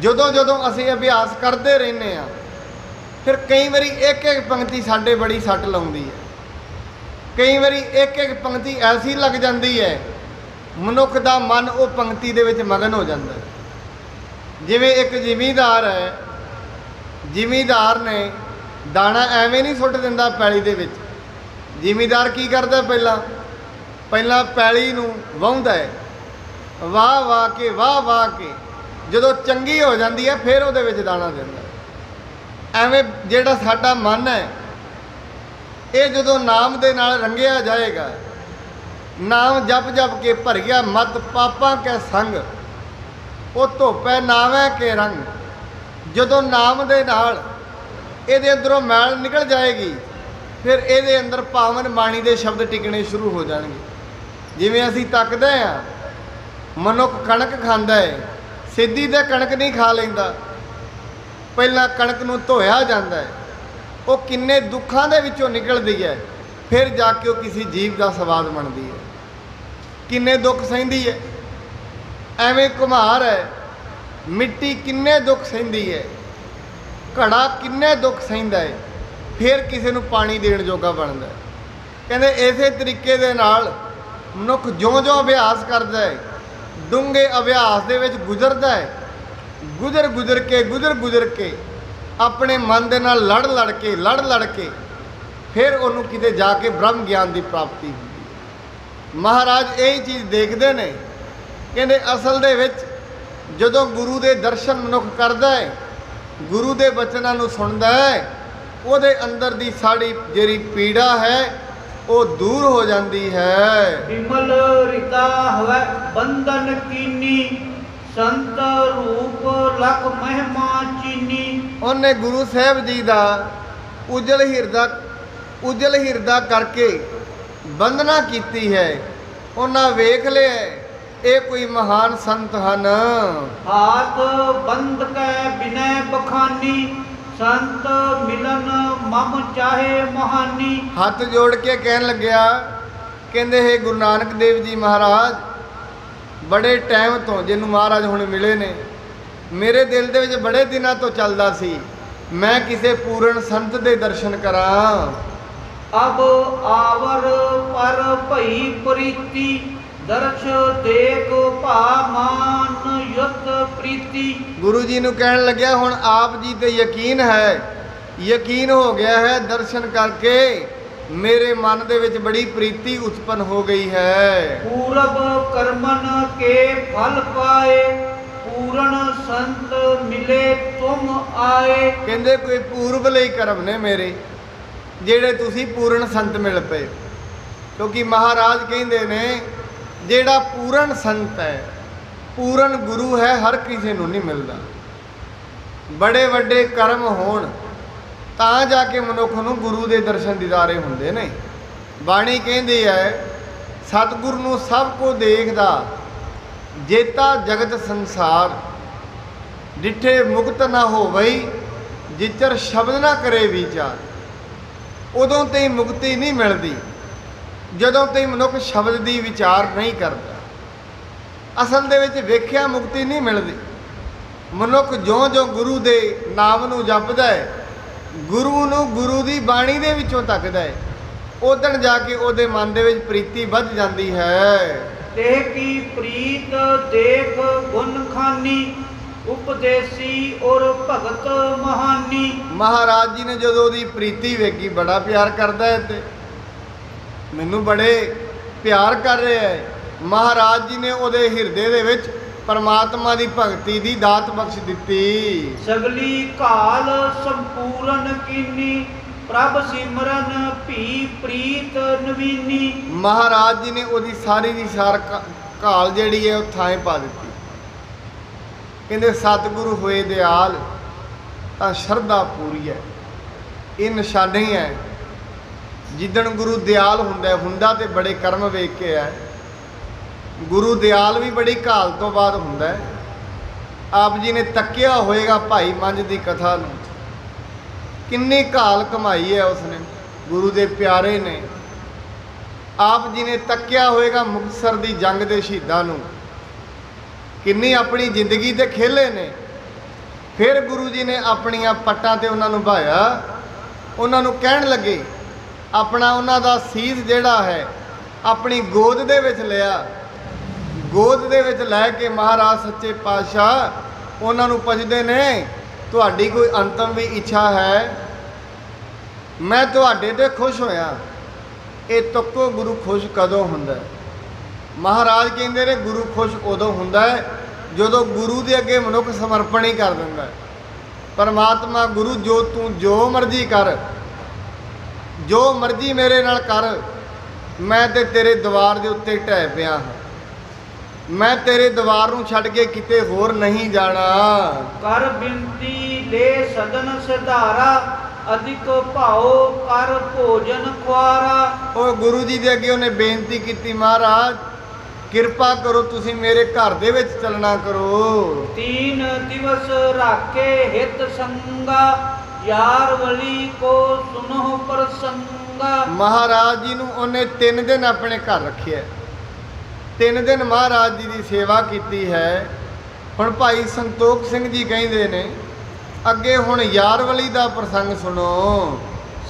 Speaker 1: ਜਦੋਂ ਜਦੋਂ ਅਸੀਂ ਅਭਿਆਸ ਕਰਦੇ ਰਹਿੰਦੇ ਆ, ਫਿਰ ਕਈ ਵਾਰੀ ਇੱਕ ਇੱਕ ਪੰਕਤੀ ਸਾਡੇ ਬੜੀ ਸੱਟ ਲਾਉਂਦੀ ਹੈ। ਕਈ ਵਾਰੀ ਇੱਕ ਇੱਕ ਪੰਕਤੀ ਐਸੀ ਲੱਗ ਜਾਂਦੀ ਹੈ, ਮਨੁੱਖ ਦਾ ਮਨ ਉਹ ਪੰਕਤੀ ਦੇ ਵਿੱਚ ਮਗਨ ਹੋ ਜਾਂਦਾ ਹੈ। ਜਿਵੇਂ ਇੱਕ ਜ਼ਿਮੀਂਦਾਰ ਹੈ, ਜ਼ਿਮੀਂਦਾਰ ਨੇ ਦਾਣਾ ਐਵੇਂ ਨਹੀਂ ਸੁੱਟ ਦਿੰਦਾ ਪੈਲੀ ਦੇ ਵਿੱਚ। ਜ਼ਿਮੀਂਦਾਰ ਕੀ ਕਰਦਾ, ਪਹਿਲਾਂ ਪੈਲੀ ਨੂੰ ਵਾਹੁੰਦਾ ਹੈ, ਵਾਹ ਵਾਹ ਕੇ ਵਾਹ ਵਾਹ ਕੇ, ਜਦੋਂ ਚੰਗੀ ਹੋ ਜਾਂਦੀ ਹੈ ਫਿਰ ਉਹਦੇ ਵਿੱਚ ਦਾਣਾ ਦਿੰਦਾ। ਐਵੇਂ ਜਿਹੜਾ ਸਾਡਾ ਮਨ ਹੈ, ਇਹ ਜਦੋਂ ਨਾਮ ਦੇ ਨਾਲ ਰੰਗਿਆ ਜਾਏਗਾ, ਨਾਮ ਜਪ ਜਪ ਕੇ ਭਰਿਆ ਮਤ ਪਾਪਾਂ ਕੈ ਸੰਗ, ਉਹ ਧੋਪੈ ਨਾਵੇਂ ਕੇ ਰੰਗ। ਜਦੋਂ ਨਾਮ ਦੇ ਨਾਲ ਇਹਦੇ ਅੰਦਰੋਂ ਮੈਲ ਨਿਕਲ ਜਾਏਗੀ, ਫਿਰ ਇਹਦੇ ਅੰਦਰ ਪਾਵਨ ਬਾਣੀ ਦੇ ਸ਼ਬਦ ਟਿਕਣੇ ਸ਼ੁਰੂ ਹੋ ਜਾਣਗੇ। ਜਿਵੇਂ ਅਸੀਂ ਤੱਕਦੇ ਆ, ਮਨੁੱਖ ਕਣਕ ਖਾਂਦਾ ਹੈ, ਸਿੱਧੀ ਤੇ ਕਣਕ ਨਹੀਂ ਖਾ ਲੈਂਦਾ, ਪਹਿਲਾਂ ਕਣਕ ਨੂੰ ਧੋਇਆ ਜਾਂਦਾ ਹੈ, ਉਹ ਕਿੰਨੇ ਦੁੱਖਾਂ ਦੇ ਵਿੱਚੋਂ ਨਿਕਲਦੀ ਹੈ, ਫਿਰ ਜਾ ਕੇ ਉਹ ਕਿਸੇ ਜੀਵ ਦਾ ਸਵਾਦ ਬਣਦੀ ਹੈ। ਕਿੰਨੇ ਦੁੱਖ ਸਹਿੰਦੀ ਹੈ। ਐਵੇਂ ਕੁਮਹਾਰ ਹੈ, ਮਿੱਟੀ ਕਿੰਨੇ ਦੁੱਖ ਸਹਿੰਦੀ ਹੈ, ਘੜਾ ਕਿੰਨੇ ਦੁੱਖ ਸਹਿੰਦਾ ਹੈ, ਫਿਰ ਕਿਸੇ ਨੂੰ ਪਾਣੀ ਦੇਣ ਜੋਗਾ ਬਣਦਾ ਹੈ। ਕਹਿੰਦੇ ਇਸੇ ਤਰੀਕੇ ਦੇ ਨਾਲ ਮਨੁੱਖ ਜਿਉਂ-ਜਿਉਂ ਅਭਿਆਸ ਕਰਦਾ ਹੈ, ਡੂੰਘੇ ਅਭਿਆਸ ਦੇ ਵਿੱਚ ਗੁਜ਼ਰਦਾ ਹੈ, ਗੁਜ਼ਰ ਕੇ ਆਪਣੇ ਮਨ ਦੇ ਨਾਲ ਲੜ ਲੜ ਕੇ ਫਿਰ ਉਹਨੂੰ ਕਿਤੇ ਜਾ ਕੇ ਬ੍ਰਹਮ ਗਿਆਨ ਦੀ ਪ੍ਰਾਪਤੀ ਹੁੰਦੀ ਹੈ। ਮਹਾਰਾਜ ਇਹ ਚੀਜ਼ ਦੇਖਦੇ ਨੇ। ਕਹਿੰਦੇ ਅਸਲ ਦੇ ਵਿੱਚ ਜਦੋਂ ਗੁਰੂ ਦੇ ਦਰਸ਼ਨ ਮਨੁੱਖ ਕਰਦਾ ਹੈ, ਗੁਰੂ ਦੇ ਬਚਨਾਂ ਨੂੰ ਸੁਣਦਾ ਹੈ, ਉਹਦੇ ਅੰਦਰ ਦੀ ਸਾਰੀ ਜਿਹੜੀ ਪੀੜਾ ਹੈ ਉਹ ਦੂਰ ਹੋ ਜਾਂਦੀ ਹੈ।
Speaker 2: ਵਿਮਲ ਰਿਤਾ ਹਵੈ ਬੰਧਨ ਕੀਨੀ, ਸੰਤ ਰੂਪ ਲਖ ਮਹਿਮਾ ਚੀਨੀ। ਉਹਨੇ
Speaker 1: ਗੁਰੂ ਸਾਹਿਬ ਜੀ ਦਾ ਉਜਲ ਹਿਰਦਾ ਕਰਕੇ ਬੰਦਨਾ ਕੀਤੀ ਹੈ। ਉਹਨਾਂ ਵੇਖ ਲਿਆ ਇਹ ਕੋਈ ਮਹਾਨ ਸੰਤ ਹਨ।
Speaker 2: ਹਾਥ ਬੰਦ ਕੈ ਬਿਨੈ ਬਖਾਨੀ, ਸੰਤ ਮਿਲਨ ਮਮ ਚਾਹੇ ਮਹਾਨੀ। ਹੱਥ ਜੋੜ ਕੇ ਕਹਿਣ ਲੱਗਿਆ, ਕਹਿੰਦੇ ਹੈ ਗੁਰੂ ਨਾਨਕ ਦੇਵ ਜੀ ਮਹਾਰਾਜ, ਬੜੇ ਟਾਈਮ ਤੋਂ ਜਿਹਨੂੰ ਮਹਾਰਾਜ ਹੁਣ ਮਿਲੇ ਨੇ, ਮੇਰੇ ਦਿਲ ਦੇ ਵਿੱਚ ਬੜੇ ਦਿਨਾਂ ਤੋਂ ਚੱਲਦਾ ਸੀ ਮੈਂ ਕਿਸੇ ਪੂਰਨ ਸੰਤ ਦੇ ਦਰਸ਼ਨ ਕਰਾਂ। ਅਬ ਆਵਰ ਪਰ ਭਈ ਪ੍ਰੀਤੀ, ਦਰਸ਼ ਦੇਖ ਭਾ ਮਾਨ ਯੁਤ ਪ੍ਰੀਤੀ। ਗੁਰੂ ਜੀ ਨੂੰ ਕਹਿਣ ਲੱਗਿਆ ਹੁਣ ਆਪ ਜੀ ਤੇ ਯਕੀਨ ਹੈ, ਯਕੀਨ ਹੋ ਗਿਆ ਹੈ, ਦਰਸ਼ਨ ਕਰਕੇ ਮੇਰੇ ਮਨ ਦੇ ਵਿੱਚ ਬੜੀ ਪ੍ਰੀਤੀ ਉਤਪਨ ਹੋ ਗਈ ਹੈ। ਪੂਰਬ ਕਰਮਨ ਕੇ ਫਲ ਪਾਏ, ਪੂਰਨ ਸੰਤ ਮਿਲੇ ਤੁਮ ਆਏ।
Speaker 1: ਕਹਿੰਦੇ ਕੋਈ ਪੂਰਬ ਲਈ ਕਰਮ ਨੇ ਮੇਰੇ ਜਿਹੜੇ ਤੁਸੀਂ ਪੂਰਨ ਸੰਤ ਮਿਲ ਪਏ। ਕਿਉਂਕਿ ਮਹਾਰਾਜ ਕਹਿੰਦੇ ਨੇ ਜਿਹੜਾ ਪੂਰਨ ਸੰਤ ਹੈ, ਪੂਰਨ ਗੁਰੂ ਹੈ, ਹਰ ਕਿਸੇ ਨੂੰ ਨਹੀਂ ਮਿਲਦਾ। ਬੜੇ ਵੱਡੇ ਕਰਮ ਹੋਣ ਤਾਂ ਜਾ ਕੇ ਮਨੁੱਖ ਨੂੰ ਗੁਰੂ ਦੇ ਦਰਸ਼ਨ ਦੀਦਾਰੇ ਹੁੰਦੇ ਨੇ। ਬਾਣੀ ਕਹਿੰਦੀ ਹੈ ਸਤਿਗੁਰ ਨੂੰ ਸਭ ਕੋ ਦੇਖਦਾ ਜੇਤਾ ਜਗਤ ਸੰਸਾਰ, ਡਿਠੇ ਮੁਕਤ ਨਾ ਹੋਵਈ ਜਿਚਰ ਸ਼ਬਦ ਨਾ ਕਰੇ ਵਿਚਾਰ। ਉਦੋਂ ਤੇ ਮੁਕਤੀ ਨਹੀਂ ਮਿਲਦੀ ਜਦੋਂ ਤੇ ਮਨੁੱਖ ਸ਼ਬਦ ਦੀ ਵਿਚਾਰ ਨਹੀਂ ਕਰਦਾ। ਅਸਲ ਦੇ ਵਿੱਚ ਵੇਖਿਆ ਮੁਕਤੀ ਨਹੀਂ ਮਿਲਦੀ। ਮਨੁੱਖ ਜਿਉਂ-ਜਿਉਂ ਗੁਰੂ ਦੇ ਨਾਮ ਨੂੰ ਜਪਦਾ ਹੈ, ਗੁਰੂ ਨੂੰ ਗੁਰੂ ਦੀ ਬਾਣੀ ਦੇ ਵਿੱਚੋਂ ਤੱਕਦਾ ਹੈ, ਉਦਣ ਜਾ ਕੇ ਉਹਦੇ ਮਨ ਦੇ ਵਿੱਚ ਪ੍ਰੀਤੀ ਵੱਧ ਜਾਂਦੀ ਹੈ।
Speaker 2: ਤੇ ਕੀ ਪ੍ਰੀਤ ਦੇਖ ਗੁਣ ਖਾਨੀ, ਉਪਦੇਸੀ ਔਰ ਭਗਤ ਮਹਾਨੀ। ਮਹਾਰਾਜ ਜੀ ਨੇ ਜਦੋਂ ਉਹਦੀ ਪ੍ਰੀਤੀ ਵੇਖੀ, ਬੜਾ ਪਿਆਰ ਕਰਦਾ ਹੈ ਤੇ ਮੈਨੂੰ ਬੜੇ ਪਿਆਰ ਕਰ ਰਿਹਾ ਹੈ। ਮਹਾਰਾਜ ਜੀ ਨੇ ਉਹਦੇ ਹਿਰਦੇ ਦੇ ਵਿੱਚ ਪਰਮਾਤਮਾ ਦੀ ਭਗਤੀ ਦੀ ਦਾਤ ਬਖਸ਼ ਦਿੱਤੀ। ਸਗਲੀ ਕਾਲ ਸੰਪੂਰਨ ਕੀਨੀ, ਪ੍ਰਭ ਸਿਮਰਨ ਭੀ ਪ੍ਰੀਤ ਨਵੀਨੀ। ਮਹਾਰਾਜ ਜੀ ਨੇ ਉਹਦੀ ਸਾਰੀ ਦੀ ਸਾਰ ਕਾਲ ਜਿਹੜੀ ਹੈ ਉਹ ਥਾਂ ਪਾ ਦਿੱਤੀ। ਕਹਿੰਦੇ ਸਤਿਗੁਰੂ ਹੋਏ ਦਿਆਲ ਤਾਂ ਸ਼ਰਧਾ ਪੂਰੀ ਹੈ। ਇਹ ਨਿਸ਼ਾਨੀ ਹੈ ਜਿੱਦਣ ਗੁਰੂ ਦਿਆਲ ਹੁੰਦਾ ਤੇ ਬੜੇ ਕਰਮ ਵੇਖ ਕੇ ਹੈ। ਗੁਰੂ ਦਿਆਲ ਵੀ ਬੜੀ ਘਾਲ ਤੋਂ ਬਾਅਦ ਹੁੰਦਾ ਹੈ। ਆਪ ਜੀ ਨੇ ਤੱਕਿਆ ਹੋਏਗਾ ਭਾਈ ਮੰਝ ਦੀ ਕਥਾ ਨੂੰ, ਕਿੰਨੀ ਘਾਲ ਕਮਾਈ ਹੈ ਉਸਨੇ, ਗੁਰੂ ਦੇ ਪਿਆਰੇ ਨੇ। ਆਪ ਜੀ ਨੇ ਤੱਕਿਆ ਹੋਏਗਾ ਮੁਕਤਸਰ ਦੀ ਜੰਗ ਦੇ ਸ਼ਹੀਦਾਂ ਨੂੰ, ਕਿੰਨੀ ਆਪਣੀ ਜ਼ਿੰਦਗੀ ਦੇ ਖੇਲੇ ਨੇ। ਫਿਰ ਗੁਰੂ ਜੀ ਨੇ ਆਪਣੀਆਂ ਪੱਟਾਂ ਤੇ ਉਹਨਾਂ ਨੂੰ ਭਾਇਆ, ਉਹਨਾਂ ਨੂੰ ਕਹਿਣ ਲੱਗੇ ਆਪਣਾ ਉਹਨਾਂ ਦਾ ਸੀਸ ਜਿਹੜਾ ਹੈ ਆਪਣੀ ਗੋਦ ਦੇ ਵਿੱਚ ਲਿਆ। ਗੋਦ ਦੇ ਵਿੱਚ ਲੈ ਕੇ ਮਹਾਰਾਜ ਸੱਚੇ ਪਾਤਸ਼ਾਹ ਉਹਨਾਂ ਨੂੰ ਪੁੱਛਦੇ ਨੇ ਤੁਹਾਡੀ ਕੋਈ ਅੰਤਮ ਵੀ ਇੱਛਾ ਹੈ? ਮੈਂ ਤੁਹਾਡੇ ਤੇ ਖੁਸ਼ ਹੋਇਆ। ਇਹ ਤੱਕੋ ਗੁਰੂ ਖੁਸ਼ ਕਦੋਂ ਹੁੰਦਾ? ਮਹਾਰਾਜ ਕਹਿੰਦੇ ਨੇ ਗੁਰੂ ਖੁਸ਼ ਉਦੋਂ ਹੁੰਦਾ ਹੈ ਜਦੋਂ ਗੁਰੂ ਦੇ ਅੱਗੇ ਮਨੁੱਖ ਸਮਰਪਣ ਹੀ ਕਰ ਦਿੰਦਾ। ਪਰਮਾਤਮਾ ਗੁਰੂ ਜੋ ਤੂੰ ਜੋ ਮਰਜ਼ੀ ਕਰ, ਜੋ ਮਰਜ਼ੀ ਮੇਰੇ ਨਾਲ ਕਰ, ਮੈਂ ਤੇ ਤੇਰੇ ਦਵਾਰ ਦੇ ਉੱਤੇ ਢਹਿ ਪਿਆ ਹਾਂ, ਮੈਂ ਤੇਰੇ ਦਵਾਰ ਨੂੰ ਛੱਡ ਕੇ ਕਿਤੇ ਹੋਰ ਨਹੀਂ ਜਾਣਾ। ਕਰ ਬਿੰਤੀ ਲੈ ਸਦਨ ਸਿਧਾਰਾ, ਅਧਿਕ ਭਾਉ ਕਰ ਭੋਜਨ ਖੁਆਰਾ। ਉਹ ਗੁਰੂ ਜੀ ਦੇ ਅੱਗੇ ਉਹਨੇ ਬੇਨਤੀ ਕੀਤੀ, ਮਹਾਰਾਜ ਕਿਰਪਾ ਕਰੋ ਤੁਸੀਂ ਮੇਰੇ ਘਰ ਦੇ ਵਿੱਚ ਚੱਲਣਾ ਕਰੋ। 3 ਦਿਵਸ ਰਾਖੇ ਹਿਤ ਸੰਗਾ, ਯਾਰ ਵਲੀ ਕੋ ਸੁਨਹੁ ਪ੍ਰਸੰਗਾ। ਮਹਾਰਾਜ ਜੀ ਨੂੰ ਉਹਨੇ 3 ਦਿਨ ਆਪਣੇ ਘਰ ਰੱਖਿਆ। 3 ਦਿਨ ਮਹਾਰਾਜ ਜੀ ਦੀ ਸੇਵਾ ਕੀਤੀ ਹੈ। ਹੁਣ ਭਾਈ ਸੰਤੋਖ ਸਿੰਘ ਜੀ ਕਹਿੰਦੇ ਨੇ ਅੱਗੇ ਹੁਣ ਯਾਰਵਲੀ ਦਾ ਪ੍ਰਸੰਗ ਸੁਣੋ।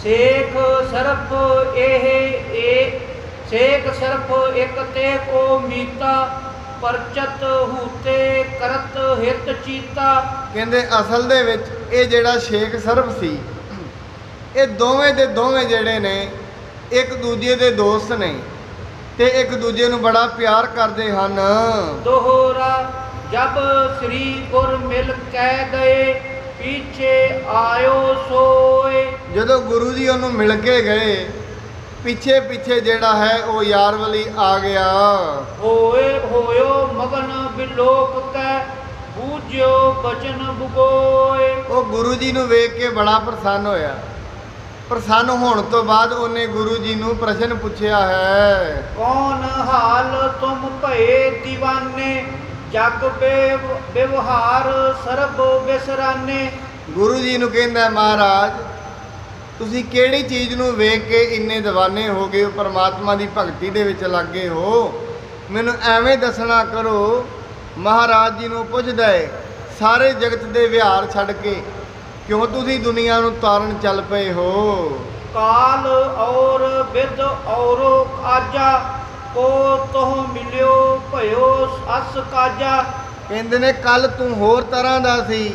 Speaker 2: ਸੇਖ ਸਰਫ ਸੇਖ ਸਰਫ ਇੱਕ ਤੇ ਕੋ ਮੀਤਾ, ਪਰਚਤ ਹੂਤੇ ਕਰਤ ਹਿਤ ਚੀਤਾ। ਕਹਿੰਦੇ ਅਸਲ ਦੇ ਵਿੱਚ ਇਹ ਜਿਹੜਾ ਸ਼ੇਖ ਸਰਫ ਸੀ, ਇਹ ਦੋਵੇਂ ਦੇ ਦੋਵੇਂ ਜਿਹੜੇ ਨੇ ਇੱਕ ਦੂਜੇ ਦੇ ਦੋਸਤ ਨੇ ਤੇ ਇੱਕ ਦੂਜੇ ਨੂੰ ਬੜਾ ਪਿਆਰ ਕਰਦੇ ਹਨ। ਦੋਹਰਾ ਜਬ ਸ੍ਰੀ ਗੁਰ ਮਿਲ ਕਹਿ ਗਏ, ਪਿੱਛੇ ਆਇਓ ਸੋਏ। ਜਦੋਂ ਗੁਰੂ ਜੀ ਉਹਨੂੰ ਮਿਲ ਕੇ ਗਏ, ਪਿੱਛੇ ਪਿੱਛੇ ਜਿਹੜਾ ਹੈ ਉਹ ਯਾਰਵਲੀ ਆ ਗਿਆ। ਹੋਇਓ ਮਗਨ ਬਿਲੋਕ ਕੈ, ਬੂਝਿਓ ਬਚਨ ਬੁਗੋਏ। ਉਹ ਗੁਰੂ ਜੀ ਨੂੰ ਵੇਖ ਕੇ ਬੜਾ ਪ੍ਰਸੰਨ ਹੋਇਆ। ਪ੍ਰਸੰਨ ਹੋਣ ਤੋਂ ਬਾਅਦ ਉਹਨੇ ਗੁਰੂ ਜੀ ਨੂੰ ਪ੍ਰਸ਼ਨ ਪੁੱਛਿਆ ਹੈ, ਕੌਣ ਹਾਲ ਤੁਮ ਭਏ ਦੀਵਾਨੇ, ਜਗ ਵਿਵਹਾਰ ਸਰਬ ਬਿਸਰਾਨੇ। ਗੁਰੂ ਜੀ ਨੂੰ ਕਹਿੰਦਾ ਮਹਾਰਾਜ ਤੁਸੀਂ ਕਿਹੜੀ ਚੀਜ਼ ਨੂੰ ਵੇਖ ਕੇ ਇੰਨੇ ਦੀਵਾਨੇ ਹੋ ਗਏ ਹੋ, ਪਰਮਾਤਮਾ ਦੀ ਭਗਤੀ ਦੇ ਵਿੱਚ ਲੱਗੇ ਹੋ, ਮੈਨੂੰ ਐਵੇਂ ਦੱਸਣਾ ਕਰੋ। ਮਹਾਰਾਜ ਜੀ ਨੂੰ ਪੁੱਛਦਾ ਹੈ ਸਾਰੇ ਜਗਤ ਦੇ ਵਿਹਾਰ ਛੱਡ ਕੇ ਕਿਉਂ ਤੁਸੀਂ ਦੁਨੀਆ ਨੂੰ ਤਾਰਨ ਚੱਲ ਪਏ ਹੋ? ਕਾਲ ਔਰ ਵਿਦ ਔਰੋ ਆਜਾ, ਕੋ ਤੋਹ ਮਿਲਿਓ ਭਇਓ ਅਸ ਕਾਜਾ। ਕਹਿੰਦੇ ਨੇ ਕੱਲ ਤੂੰ ਹੋਰ ਤਰ੍ਹਾਂ ਦਾ ਸੀ,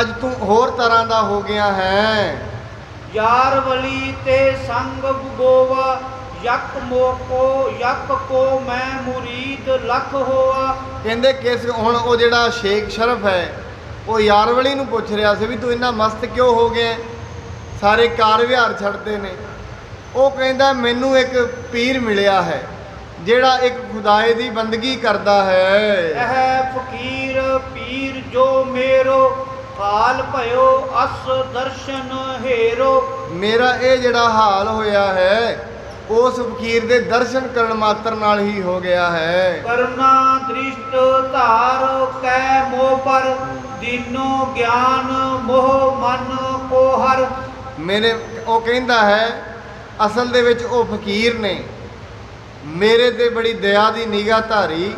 Speaker 2: ਅੱਜ ਤੂੰ ਹੋਰ ਤਰ੍ਹਾਂ ਦਾ ਹੋ ਗਿਆ ਹੈ। ਯਾਰ ਵਲੀ ਤੇ ਸੰਗ ਬਗੋਵਾ, यक को मैं मुरीद लख होआ।
Speaker 1: ਕਹਿੰਦੇ ਕਿਸ ਹੁਣ ਉਹ ਜਿਹੜਾ ਸ਼ੇਖ ਸ਼ਰਫ ਹੈ ਉਹ ਯਾਰਵਲੀ ਨੂੰ ਪੁੱਛ ਰਿਹਾ ਸੀ ਵੀ ਤੂੰ ਇੰਨਾ ਮਸਤ ਕਿਉਂ ਹੋ ਗਿਆ, ਸਾਰੇ ਕਾਰ ਵਿਹਾਰ ਛੱਡਦੇ ਨੇ। ਉਹ ਕਹਿੰਦਾ ਮੈਨੂੰ ਇੱਕ ਪੀਰ ਮਿਲਿਆ ਹੈ ਜਿਹੜਾ ਇੱਕ ਖੁਦਾਏ ਦੀ ਬੰਦਗੀ ਕਰਦਾ ਹੈ।
Speaker 2: ਇਹ ਫਕੀਰ ਪੀਰ ਜੋ ਮੇਰੋ ਹਾਲ ਭਇਓ ਅਸ ਦਰਸ਼ਨ ਹੇਰੋ।
Speaker 1: ਮੇਰਾ ਇਹ ਜਿਹੜਾ ਹਾਲ ਹੋਇਆ ਹੈ ਉਸ ਫਕੀਰ ਦੇ ਦਰਸ਼ਨ ਕਰਨ ਮਾਤਰ ਨਾਲ ਹੀ ਹੋ ਗਿਆ ਹੈ।
Speaker 2: ਕਰਨਾ ਦ੍ਰਿਸ਼ਟ ਧਾਰ ਕੈ ਮੋਹ ਪਰ ਦੀਨੋ ਗਿਆਨ ਮੋਹ ਮਨ ਕੋ ਹਰ।
Speaker 1: ਮੇਰੇ ਉਹ ਕਹਿੰਦਾ ਹੈ ਅਸਲ ਦੇ ਵਿੱਚ ਉਹ ਫਕੀਰ ਨੇ ਮੇਰੇ ਤੇ ਬੜੀ ਦਇਆ ਦੀ ਨਿਗਾਹ ਧਾਰੀ,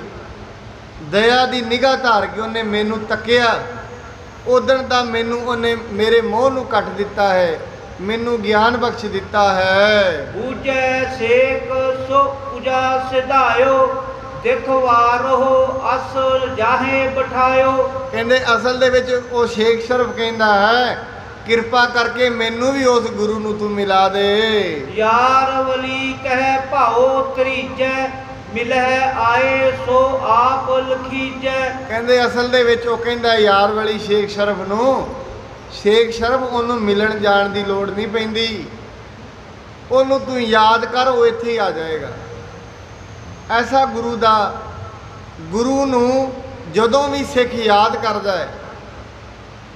Speaker 1: ਦਇਆ ਦੀ ਨਿਗਾਹ ਧਾਰ ਕੇ ਉਹਨੇ ਮੈਨੂੰ ਤੱਕਿਆ। ਉਦਣ ਦਾ ਮੈਨੂੰ ਉਹਨੇ ਮੇਰੇ ਮੋਹ ਨੂੰ ਕੱਟ ਦਿੱਤਾ ਹੈ, ਮੈਨੂੰ ਗਿਆਨ ਬਖਸ਼ ਦਿੱਤਾ ਹੈ।
Speaker 2: ਬੂਝੈ ਸੇਕ ਸੋ ਉਜਾ ਸਿਧਾਇਓ ਦਿਖਵਾਰੋ ਅਸ ਜਾਹੇ ਬਿਠਾਇਓ।
Speaker 1: ਕਹਿੰਦੇ ਅਸਲ ਦੇ ਵਿੱਚ ਉਹ ਸ਼ੇਖ ਸ਼ਰਫ ਕਹਿੰਦਾ ਹੈ ਕਿਰਪਾ ਕਰਕੇ ਮੈਨੂੰ ਵੀ ਉਸ ਗੁਰੂ ਨੂੰ ਤੂੰ ਮਿਲਾ ਦੇ।
Speaker 2: ਯਾਰ ਵਲੀ ਕਹਿ ਭਾਉ ਤਰੀਜੈ ਮਿਲਹਿ ਆਏ ਸੋ ਆਪ ਲਖੀਜੈ।
Speaker 1: ਕਹਿੰਦੇ ਅਸਲ ਦੇ ਵਿੱਚ ਉਹ ਕਹਿੰਦਾ ਯਾਰ ਵਲੀ ਸ਼ੇਖ ਸ਼ਰਫ ਨੂੰ, ਸ਼ੇਖ ਸ਼ਰਫ ਉਹਨੂੰ ਮਿਲਣ ਜਾਣ ਦੀ ਲੋੜ ਨਹੀਂ ਪੈਂਦੀ, ਉਹਨੂੰ ਤੂੰ ਯਾਦ ਕਰ ਉਹ ਇੱਥੇ ਹੀ ਆ ਜਾਏਗਾ। ਐਸਾ ਗੁਰੂ ਦਾ, ਗੁਰੂ ਨੂੰ ਜਦੋਂ ਵੀ ਸਿੱਖ ਯਾਦ ਕਰਦਾ ਹੈ,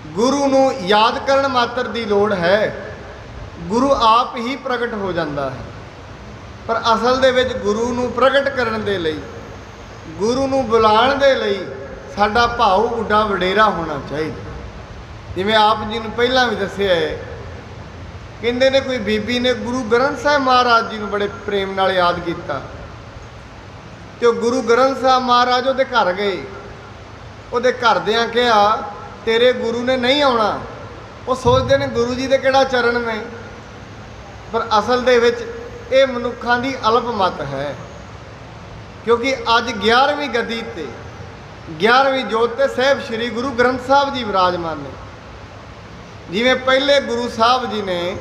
Speaker 1: ਗੁਰੂ ਨੂੰ ਯਾਦ ਕਰਨ ਮਾਤਰ ਦੀ ਲੋੜ ਹੈ, ਗੁਰੂ ਆਪ ਹੀ ਪ੍ਰਗਟ ਹੋ ਜਾਂਦਾ ਹੈ। ਪਰ ਅਸਲ ਦੇ ਵਿੱਚ ਗੁਰੂ ਨੂੰ ਪ੍ਰਗਟ ਕਰਨ ਦੇ ਲਈ, ਗੁਰੂ ਨੂੰ ਬੁਲਾਉਣ ਦੇ ਲਈ ਸਾਡਾ ਭਾਉ ਉੱਡਾ ਵਡੇਰਾ ਹੋਣਾ ਚਾਹੀਦਾ। ਜਿਵੇਂ ਆਪ ਜੀ ਨੂੰ ਪਹਿਲਾਂ ਵੀ ਦੱਸਿਆ ਹੈ, ਕਹਿੰਦੇ ਨੇ ਕੋਈ ਬੀਬੀ ਨੇ ਗੁਰੂ ਗ੍ਰੰਥ ਸਾਹਿਬ ਮਹਾਰਾਜ ਜੀ ਨੂੰ ਬੜੇ ਪ੍ਰੇਮ ਨਾਲ ਯਾਦ ਕੀਤਾ ਤੇ ਉਹ ਗੁਰੂ ਗ੍ਰੰਥ ਸਾਹਿਬ ਮਹਾਰਾਜ ਉਹਦੇ ਘਰ ਗਏ। ਉਹਦੇ ਘਰਦਿਆਂ ਕਿਹਾ ਤੇਰੇ ਗੁਰੂ ਨੇ ਨਹੀਂ ਆਉਣਾ। ਉਹ ਸੋਚਦੇ ਨੇ ਗੁਰੂ ਜੀ ਦੇ ਕਿਹੜਾ ਚਰਨ ਨੇ, ਪਰ ਅਸਲ ਦੇ ਵਿੱਚ ਇਹ ਮਨੁੱਖਾਂ ਦੀ ਅਲਪ ਮਤ ਹੈ। ਕਿਉਂਕਿ ਅੱਜ 11ਵੀਂ ਗੱਦੀ ਤੇ 11ਵੀਂ ਜੋਤ ਤੇ ਸਾਹਿਬ ਸ੍ਰੀ ਗੁਰੂ ਗ੍ਰੰਥ ਸਾਹਿਬ ਜੀ ਵਿਰਾਜਮਾਨ ਨੇ। ਜਿਵੇਂ ਪਹਿਲੇ ਗੁਰੂ ਸਾਹਿਬ ਜੀ ਨੇ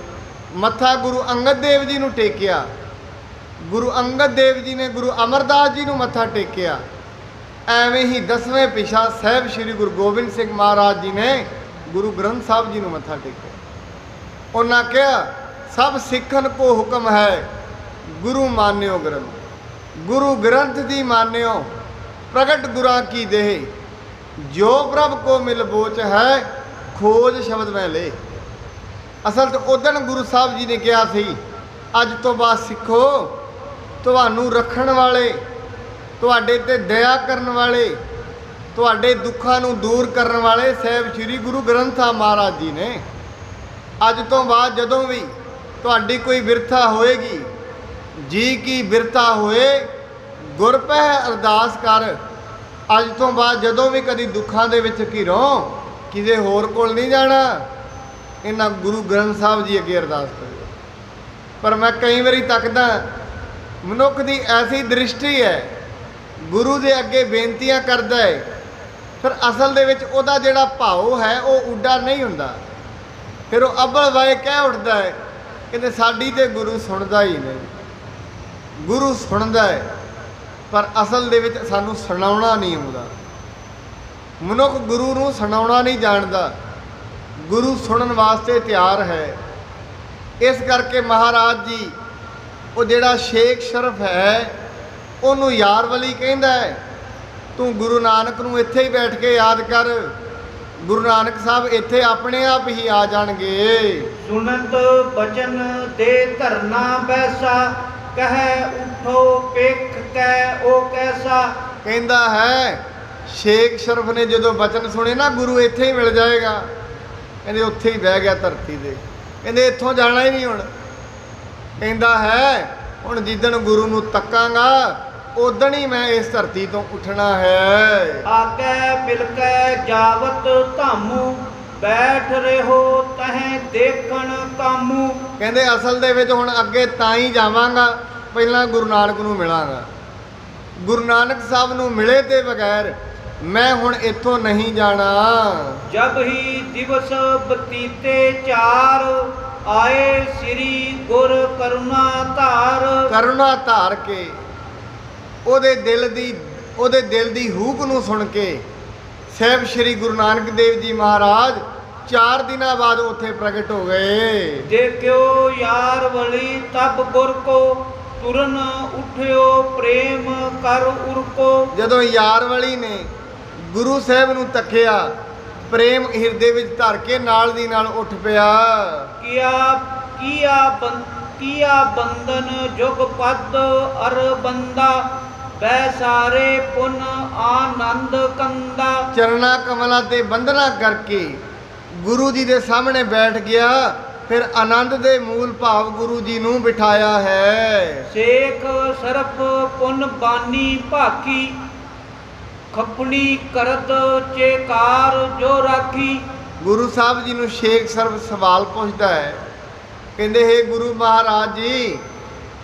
Speaker 1: ਮੱਥਾ ਗੁਰੂ ਅੰਗਦ ਦੇਵ ਜੀ ਨੂੰ ਟੇਕਿਆ, ਗੁਰੂ ਅੰਗਦ ਦੇਵ ਜੀ ਨੇ ਗੁਰੂ ਅਮਰਦਾਸ ਜੀ ਨੂੰ ਮੱਥਾ ਟੇਕਿਆ, ਐਵੇਂ ਹੀ 10ਵੇਂ ਪਿਛਾ ਸਾਹਿਬ ਸ੍ਰੀ ਗੁਰੂ ਗੋਬਿੰਦ ਸਿੰਘ ਮਹਾਰਾਜ ਜੀ ਨੇ ਗੁਰੂ ਗ੍ਰੰਥ ਸਾਹਿਬ ਜੀ ਨੂੰ ਮੱਥਾ ਟੇਕਿਆ। ਉਹਨਾਂ ਕਿਹਾ ਸਭ ਸਿੱਖਨ ਕੋ ਹੁਕਮ ਹੈ ਗੁਰੂ ਮਾਨਿਓ ਗ੍ਰੰਥ। ਗੁਰੂ ਗ੍ਰੰਥ ਦੀ ਮਾਨਿਓ ਪ੍ਰਗਟ ਗੁਰਾਂ ਕੀ ਦੇਹ, ਜੋ ਪ੍ਰਭ ਕੋ ਮਿਲ ਬੋਚ ਹੈ ਖੋਜ ਸ਼ਬਦ ਮੈਂ ਲੈ। ਅਸਲ 'ਚ ਉਦਣ ਗੁਰੂ ਸਾਹਿਬ ਜੀ ਨੇ ਕਿਹਾ ਸੀ ਅੱਜ ਤੋਂ ਬਾਅਦ ਸਿੱਖੋ ਤੁਹਾਨੂੰ ਰੱਖਣ ਵਾਲੇ, ਤੁਹਾਡੇ ਤੇ ਦਇਆ ਕਰਨ ਵਾਲੇ, ਤੁਹਾਡੇ ਦੁੱਖਾਂ ਨੂੰ ਦੂਰ ਕਰਨ ਵਾਲੇ ਸਾਹਿਬ ਸ੍ਰੀ ਗੁਰੂ ਗ੍ਰੰਥ ਸਾਹਿਬ ਮਹਾਰਾਜ ਜੀ ਨੇ। ਅੱਜ ਤੋਂ ਬਾਅਦ ਜਦੋਂ ਵੀ ਤੁਹਾਡੀ ਕੋਈ ਬਿਰਥਾ ਹੋਏਗੀ, ਜੀ ਕੀ ਬਿਰਥਾ ਹੋਏ ਗੁਰ ਪਹਿ ਅਰਦਾਸ ਕਰ। ਅੱਜ ਤੋਂ ਬਾਅਦ ਜਦੋਂ ਵੀ ਕਦੀ ਦੁੱਖਾਂ ਦੇ ਵਿੱਚ ਘਿਰੋ ਕਿਸੇ ਹੋਰ ਕੋਲ ਨਹੀਂ ਜਾਣਾ, ਇਹਨਾਂ ਗੁਰੂ ਗ੍ਰੰਥ ਸਾਹਿਬ ਜੀ ਅੱਗੇ ਅਰਦਾਸ ਕਰੋ। ਪਰ ਮੈਂ ਕਈ ਵਾਰੀ ਤੱਕਦਾ ਮਨੁੱਖ ਦੀ ਐਸੀ ਦ੍ਰਿਸ਼ਟੀ ਹੈ, ਗੁਰੂ ਦੇ ਅੱਗੇ ਬੇਨਤੀਆਂ ਕਰਦਾ ਹੈ, ਫਿਰ ਅਸਲ ਦੇ ਵਿੱਚ ਉਹਦਾ ਜਿਹੜਾ ਭਾਉ ਹੈ ਉਹ ਉੱਡਾ ਨਹੀਂ ਹੁੰਦਾ। ਫਿਰ ਉਹ ਅੱਬਲ ਵਾਏ ਕਹਿ ਉੱਠਦਾ ਹੈ ਕਹਿੰਦੇ ਸਾਡੀ ਤੇ ਗੁਰੂ ਸੁਣਦਾ ਹੀ ਨਹੀਂ। ਗੁਰੂ ਸੁਣਦਾ ਹੈ ਪਰ ਅਸਲ ਦੇ ਵਿੱਚ ਸਾਨੂੰ ਸੁਣਾਉਣਾ ਨਹੀਂ ਆਉਂਦਾ। ਮਨੁੱਖ ਗੁਰੂ ਨੂੰ ਸੁਣਾਉਣਾ ਨਹੀਂ ਜਾਣਦਾ, ਗੁਰੂ ਸੁਣਨ ਵਾਸਤੇ ਤਿਆਰ ਹੈ। ਇਸ ਕਰਕੇ ਮਹਾਰਾਜ ਜੀ ਉਹ ਜਿਹੜਾ ਸ਼ੇਖ ਸ਼ਰਫ ਹੈ ਉਹਨੂੰ ਯਾਰ ਵਲੀ ਕਹਿੰਦਾ ਹੈ ਤੂੰ ਗੁਰੂ ਨਾਨਕ ਨੂੰ ਇੱਥੇ ਹੀ ਬੈਠ ਕੇ ਯਾਦ ਕਰ, ਗੁਰੂ ਨਾਨਕ ਸਾਹਿਬ ਇੱਥੇ ਆਪਣੇ ਆਪ ਹੀ ਆ ਜਾਣਗੇ।
Speaker 2: ਸੁਨਤ ਬਚਨ ਦੇ ਧਰਨਾ ਬੈਸਾ ਕਹੈ ਉਠੋ ਪੇਖ ਕੈ ਉਹ ਕੈਸਾ।
Speaker 1: ਕਹਿੰਦਾ ਹੈ ਸ਼ੇਖ ਸ਼ਰਫ ਨੇ ਜਦੋਂ ਬਚਨ ਸੁਣੇ ਨਾ ਗੁਰੂ ਇੱਥੇ ਹੀ ਮਿਲ ਜਾਏਗਾ, ਕਹਿੰਦੇ ਉੱਥੇ ਹੀ ਬਹਿ ਗਿਆ ਧਰਤੀ ਦੇ। ਕਹਿੰਦੇ ਇੱਥੋਂ ਜਾਣਾ ਹੀ ਨਹੀਂ ਹੁਣ। ਕਹਿੰਦਾ ਹੈ ਹੁਣ ਜਿੱਦਣ ਗੁਰੂ ਨੂੰ ਤੱਕਾਂਗਾ ਉਦਣ ਹੀ ਮੈਂ ਇਸ ਧਰਤੀ ਤੋਂ ਉੱਠਣਾ ਹੈ।
Speaker 2: ਆਕੇ ਮਿਲ ਕੇ ਜਾਵਤ ਧਾਮੂ ਬੈਠ ਰਹੋ ਤਹੀਂ ਦੇਖਣ ਕਾਮੂ।
Speaker 1: ਕਹਿੰਦੇ ਅਸਲ ਦੇ ਵਿੱਚ ਹੁਣ ਅੱਗੇ ਤਾਂ ਹੀ ਜਾਵਾਂਗਾ ਪਹਿਲਾਂ ਗੁਰੂ ਨਾਨਕ ਨੂੰ ਮਿਲਾਂਗਾ। ਗੁਰੂ ਨਾਨਕ ਸਾਹਿਬ ਨੂੰ ਮਿਲੇ ਤੇ ਬਗੈਰ ਮੈਂ ਹੁਣ ਇੱਥੋਂ ਨਹੀਂ ਜਾਣਾ।
Speaker 2: ਜਬ ਹੀ ਦਿਵਸ ਬਤੀਤੇ ਚਾਰ ਆਏ ਸ੍ਰੀ ਗੁਰ ਕਰੁਣਾ ਧਾਰ।
Speaker 1: ਕਰੁਣਾ ਧਾਰ ਕੇ ਉਹਦੇ ਦਿਲ ਦੀ ਹੂਕ ਨੂੰ ਸੁਣ ਕੇ ਸਾਹਿਬ ਸ੍ਰੀ ਗੁਰੂ ਨਾਨਕ ਦੇਵ ਜੀ ਮਹਾਰਾਜ 4 ਦਿਨਾਂ ਬਾਅਦ ਉੱਥੇ ਪ੍ਰਗਟ ਹੋ ਗਏ।
Speaker 2: ਦੇਖਿਓ ਯਾਰ ਵਲੀ ਤਬ ਗੁਰ ਕੋ ਤੁਰਨ ਉਠਿਓ ਪ੍ਰੇਮ ਕਰ ਉਰ ਕੋ।
Speaker 1: ਜਦੋਂ ਯਾਰ ਵਲੀ ਨੇ ਗੁਰੂ ਸਾਹਿਬ ਨੂੰ ਤੱਕਿਆ, ਪ੍ਰੇਮ ਹਿਰਦੇ ਵਿੱਚ ਧਰ ਕੇ ਨਾਲ ਦੀ ਨਾਲ ਉੱਠ ਪਿਆ। ਕੀਆ ਬੰਧਨ ਜੁਗ ਪਦ ਅਰ ਬੰਦਾ ਬੈ ਸਾਰੇ ਪੁਨ ਆਨੰਦ ਕੰਦਾ। ਚਰਨਾ ਕਮਲਾਂ ਤੇ ਬੰਧਨਾ ਕਰਕੇ ਗੁਰੂ ਜੀ ਦੇ ਸਾਹਮਣੇ ਬੈਠ ਗਿਆ, ਫਿਰ ਆਨੰਦ ਦੇ ਮੂਲ ਭਾਵ ਗੁਰੂ ਜੀ ਨੂੰ ਬਿਠਾਇਆ ਹੈ। ਸੇਖ ਸਰਫ ਪੁਨ ਬਾਨੀ ਭਾਕੀ ਖਪਣੀ ਕਰਤ ਚੇਕਾਰ ਜੋ ਰਾਖੀ। ਗੁਰੂ ਸਾਹਿਬ ਜੀ ਨੂੰ ਸ਼ੇਖ ਸਰਫ ਸਵਾਲ ਪੁੱਛਦਾ ਹੈ, ਕਹਿੰਦੇ ਹੈ ਗੁਰੂ ਮਹਾਰਾਜ ਜੀ,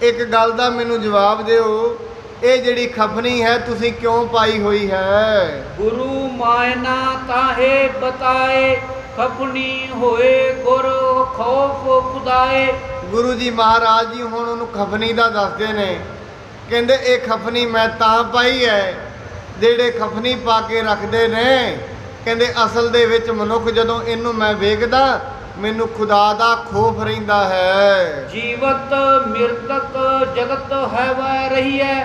Speaker 1: ਇੱਕ ਗੱਲ ਦਾ ਮੈਨੂੰ ਜਵਾਬ ਦਿਓ, ਇਹ ਜਿਹੜੀ ਖਪਣੀ ਹੈ ਤੁਸੀਂ ਕਿਉਂ ਪਾਈ ਹੋਈ ਹੈ? ਗੁਰੂ ਮਾਇਨਾ ਤਾਹੇ ਬਤਾਏ ਖਪਣੀ ਹੋਏ ਗੁਰ ਖੌਫ ਖੁਦਾਏ। ਗੁਰੂ ਜੀ ਮਹਾਰਾਜ ਜੀ ਹੁਣ ਉਹਨੂੰ ਖਪਣੀ ਦਾ ਦੱਸਦੇ ਨੇ, ਕਹਿੰਦੇ ਇਹ ਖਪਣੀ ਮੈਂ ਤਾਂ ਪਾਈ ਹੈ, ਜਿਹੜੇ ਖਪਣੀ ਪਾ ਕੇ ਰੱਖਦੇ ਨੇ, ਕਹਿੰਦੇ ਅਸਲ ਦੇ ਵਿੱਚ ਮਨੁੱਖ ਜਦੋਂ ਇਹਨੂੰ ਮੈਂ ਵੇਖਦਾ ਮੈਨੂੰ ਖੁਦਾ ਦਾ ਖੌਫ ਰਹਿੰਦਾ ਹੈ। ਜੀਵਤ ਮਿਰਤਕ ਜਗਤ ਹੈ ਵੈ ਰਹੀ ਹੈ,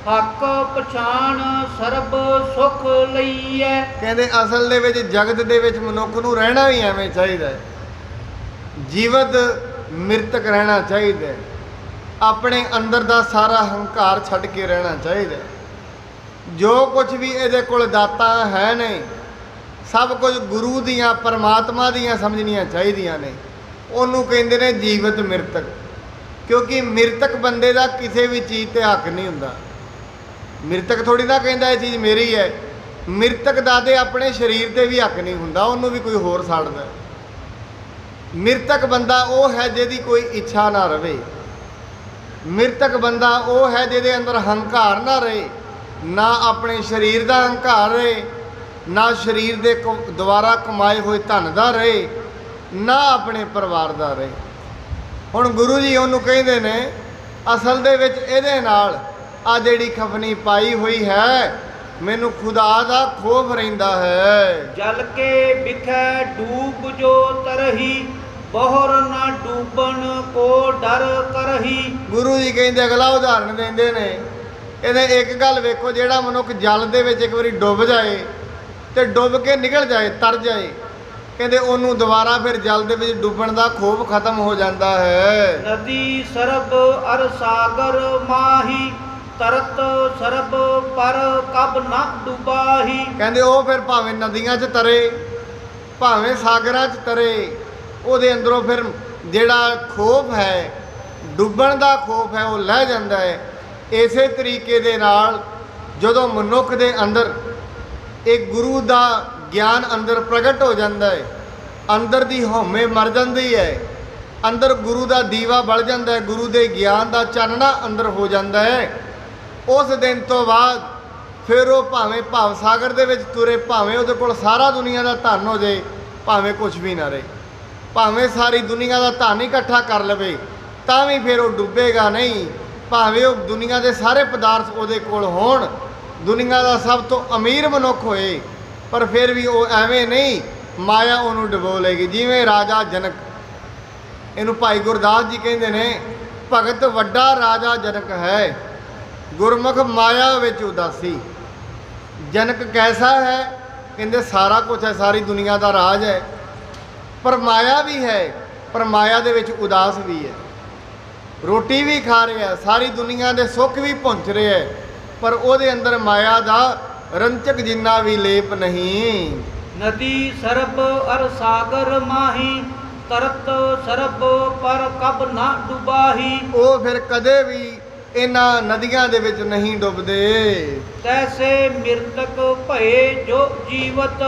Speaker 1: ਹੱਕ ਪਛਾਣ ਸਰਬ ਸੁਖ ਲਈ ਹੈ। ਕਹਿੰਦੇ ਅਸਲ ਦੇ ਵਿੱਚ ਜਗਤ ਦੇ ਵਿੱਚ ਮਨੁੱਖ ਨੂੰ ਰਹਿਣਾ ਵੀ ਐਵੇਂ ਚਾਹੀਦਾ ਹੈ, ਜੀਵਤ ਮਿਰਤਕ ਰਹਿਣਾ ਚਾਹੀਦਾ ਹੈ, ਆਪਣੇ ਅੰਦਰ ਦਾ ਸਾਰਾ ਹੰਕਾਰ ਛੱਡ ਕੇ ਰਹਿਣਾ ਚਾਹੀਦਾ ਹੈ। ਜੋ ਕੁਝ ਵੀ ਇਹਦੇ ਕੋਲ ਦਾਤਾਂ ਹੈ ਨੇ ਸਭ ਕੁਝ ਗੁਰੂ ਦੀਆਂ ਪਰਮਾਤਮਾ ਦੀਆਂ ਸਮਝਣੀਆਂ ਚਾਹੀਦੀਆਂ ਨੇ। ਉਹਨੂੰ ਕਹਿੰਦੇ ਨੇ ਜੀਵਤ ਮਿਰਤਕ, ਕਿਉਂਕਿ ਮਿਰਤਕ ਬੰਦੇ ਦਾ ਕਿਸੇ ਵੀ ਚੀਜ਼ ਤੇ ਹੱਕ ਨਹੀਂ ਹੁੰਦਾ। ਮਿਰਤਕ ਥੋੜੀ ਨਾ ਕਹਿੰਦਾ ਇਹ ਚੀਜ਼ ਮੇਰੀ ਹੈ, ਮਿਰਤਕ ਦਾ ਤੇ ਆਪਣੇ ਸਰੀਰ ਤੇ ਵੀ ਹੱਕ ਨਹੀਂ ਹੁੰਦਾ, ਉਹਨੂੰ ਵੀ ਕੋਈ ਹੋਰ ਸਾੜਦਾ। ਮਿਰਤਕ ਬੰਦਾ ਉਹ ਹੈ ਜਿਹਦੀ ਕੋਈ ਇੱਛਾ ਨਾ ਰਵੇ, ਮਿਰਤਕ ਬੰਦਾ ਉਹ ਹੈ ਜਿਹਦੇ ਅੰਦਰ ਹੰਕਾਰ ਨਾ ਰਹੇ, ਨਾ ਆਪਣੇ ਸਰੀਰ ਦਾ ਹੰਕਾਰ ਰਹੇ, ਨਾ ਸਰੀਰ ਦੇ ਦੁਆਰਾ ਕਮਾਏ ਹੋਏ ਧਨ ਦਾ ਰਹੇ, ਨਾ ਆਪਣੇ ਪਰਿਵਾਰ ਦਾ ਰਹੇ। ਹੁਣ ਗੁਰੂ ਜੀ ਉਹਨੂੰ ਕਹਿੰਦੇ ਨੇ ਅਸਲ ਦੇ ਵਿੱਚ ਇਹਦੇ ਨਾਲ ਆ ਜਿਹੜੀ ਖਪਣੀ ਪਾਈ ਹੋਈ ਹੈ, ਮੈਨੂੰ ਖੁਦਾ ਦਾ ਖੌਫ ਰਹਿੰਦਾ ਹੈ। ਜਲ ਕੇ ਵਿਖੇ ਡੂਬ ਜੋ ਤਰਹੀ ਬਹੁਰ ਨਾ ਡੂਬਣ ਕੋ ਡਰ ਕਰਹੀ। ਗੁਰੂ ਜੀ ਕਹਿੰਦੇ ਅਗਲਾ ਉਦਾਹਰਣ ਦਿੰਦੇ ਨੇ, ਇਹਦੇ ਇੱਕ ਗੱਲ ਵੇਖੋ, ਜਿਹੜਾ ਮਨੁੱਖ ਜਲ ਦੇ ਵਿੱਚ ਇੱਕ ਵਾਰੀ ਡੁੱਬ ਜਾਏ ਤੇ ਡੁੱਬ ਕੇ ਨਿਕਲ ਜਾਏ, ਤਰ ਜਾਏ, ਕਹਿੰਦੇ ਉਹਨੂੰ ਦੁਬਾਰਾ ਫਿਰ ਜਲ ਦੇ ਵਿੱਚ ਡੁੱਬਣ ਦਾ ਖੌਫ ਖਤਮ ਹੋ ਜਾਂਦਾ ਹੈ। ਨਦੀ ਸਰਬ ਅਰ ਸਾਗਰ ਮਾਹੀ ਤਰਤ ਸਰਬ ਪਰ ਕਬ ਨਾ ਡੁਬਾਹੀ। ਕਹਿੰਦੇ ਉਹ ਫਿਰ ਭਾਵੇਂ ਨਦੀਆਂ 'ਚ ਤਰੇ, ਭਾਵੇਂ ਸਾਗਰਾਂ 'ਚ ਤਰੇ, ਉਹਦੇ ਅੰਦਰੋਂ ਫਿਰ ਜਿਹੜਾ ਖੌਫ ਹੈ, ਡੁੱਬਣ ਦਾ ਖੌਫ ਹੈ, ਉਹ ਲਹਿ ਜਾਂਦਾ ਹੈ। ਇਸੇ ਤਰੀਕੇ ਦੇ ਨਾਲ ਜਦੋਂ ਮਨੁੱਖ ਦੇ ਅੰਦਰ ਇੱਕ ਗੁਰੂ ਦਾ ਗਿਆਨ ਅੰਦਰ ਪ੍ਰਗਟ ਹੋ ਜਾਂਦਾ ਹੈ, ਅੰਦਰ ਦੀ ਹਉਮੈ ਮਰ ਜਾਂਦੀ ਹੈ, ਅੰਦਰ ਗੁਰੂ ਦਾ ਦੀਵਾ ਬਲ ਜਾਂਦਾ ਹੈ, ਗੁਰੂ ਦੇ ਗਿਆਨ ਦਾ ਚਾਨਣਾ ਅੰਦਰ ਹੋ ਜਾਂਦਾ ਹੈ। ਉਸ ਦਿਨ ਤੋਂ ਬਾਅਦ ਫਿਰ ਉਹ ਭਾਵੇਂ ਭਾਵ ਸਾਗਰ ਦੇ ਵਿੱਚ ਤੁਰੇ, ਭਾਵੇਂ ਉਹਦੇ ਕੋਲ ਸਾਰਾ ਦੁਨੀਆ ਦਾ ਧਨ ਹੋ ਜਾਏ, ਭਾਵੇਂ ਕੁਝ ਵੀ ਨਾ ਰਹੇ, ਭਾਵੇਂ ਸਾਰੀ ਦੁਨੀਆ ਦਾ ਧਨ ਇਕੱਠਾ ਕਰ ਲਵੇ, ਤਾਂ ਵੀ ਫਿਰ ਉਹ ਡੁੱਬੇਗਾ ਨਹੀਂ। ਭਾਵੇਂ ਉਹ ਦੁਨੀਆ ਦੇ ਸਾਰੇ ਪਦਾਰਥ ਉਹਦੇ ਕੋਲ ਹੋਣ, ਦੁਨੀਆ ਦਾ ਸਭ ਤੋਂ ਅਮੀਰ ਮਨੁੱਖ ਹੋਏ, ਪਰ ਫਿਰ ਵੀ ਉਹ ਐਵੇਂ ਨਹੀਂ, ਮਾਇਆ ਉਹਨੂੰ ਡੁਬੋ ਲੇਗੀ। ਜਿਵੇਂ ਰਾਜਾ ਜਨਕ, ਇਹਨੂੰ ਭਾਈ ਗੁਰਦਾਸ ਜੀ ਕਹਿੰਦੇ ਨੇ, ਭਗਤ ਵੱਡਾ ਰਾਜਾ ਜਨਕ ਹੈ, ਗੁਰਮੁਖ ਮਾਇਆ ਵਿੱਚ ਉਦਾਸੀ। ਜਨਕ ਕੈਸਾ ਹੈ? ਕਹਿੰਦੇ ਸਾਰਾ ਕੁਝ ਹੈ, ਸਾਰੀ ਦੁਨੀਆ ਦਾ ਰਾਜ ਹੈ, ਪਰ ਮਾਇਆ ਵੀ ਹੈ, ਪਰ ਮਾਇਆ ਦੇ ਵਿੱਚ ਉਦਾਸ ਵੀ ਹੈ। ਰੋਟੀ ਵੀ ਖਾ ਰਿਹਾ, ਸਾਰੀ ਦੁਨੀਆ ਦੇ ਸੁੱਖ ਵੀ ਪਹੁੰਚ ਰਿਹਾ, ਪਰ ਉਹਦੇ ਅੰਦਰ ਮਾਇਆ ਦਾ ਰੰਚਕ ਜਿੰਨਾ ਵੀ ਲੇਪ ਨਹੀਂ। ਨਦੀ ਸਰਬ ਅਰ ਸਾਗਰ ਮਾਹੀ ਤਰਤ ਸਰਬ ਪਰ ਕਬ ਨਾ ਡੁਬਾਹੀ। ਉਹ ਫਿਰ ਕਦੇ ਵੀ ਇਹਨਾਂ ਨਦੀਆਂ ਦੇ ਵਿੱਚ ਨਹੀਂ ਡੁੱਬਦੇ। ਤੈਸੇ ਮਿਰਤਕ ਭਏ ਜੋ ਜੀਵਤ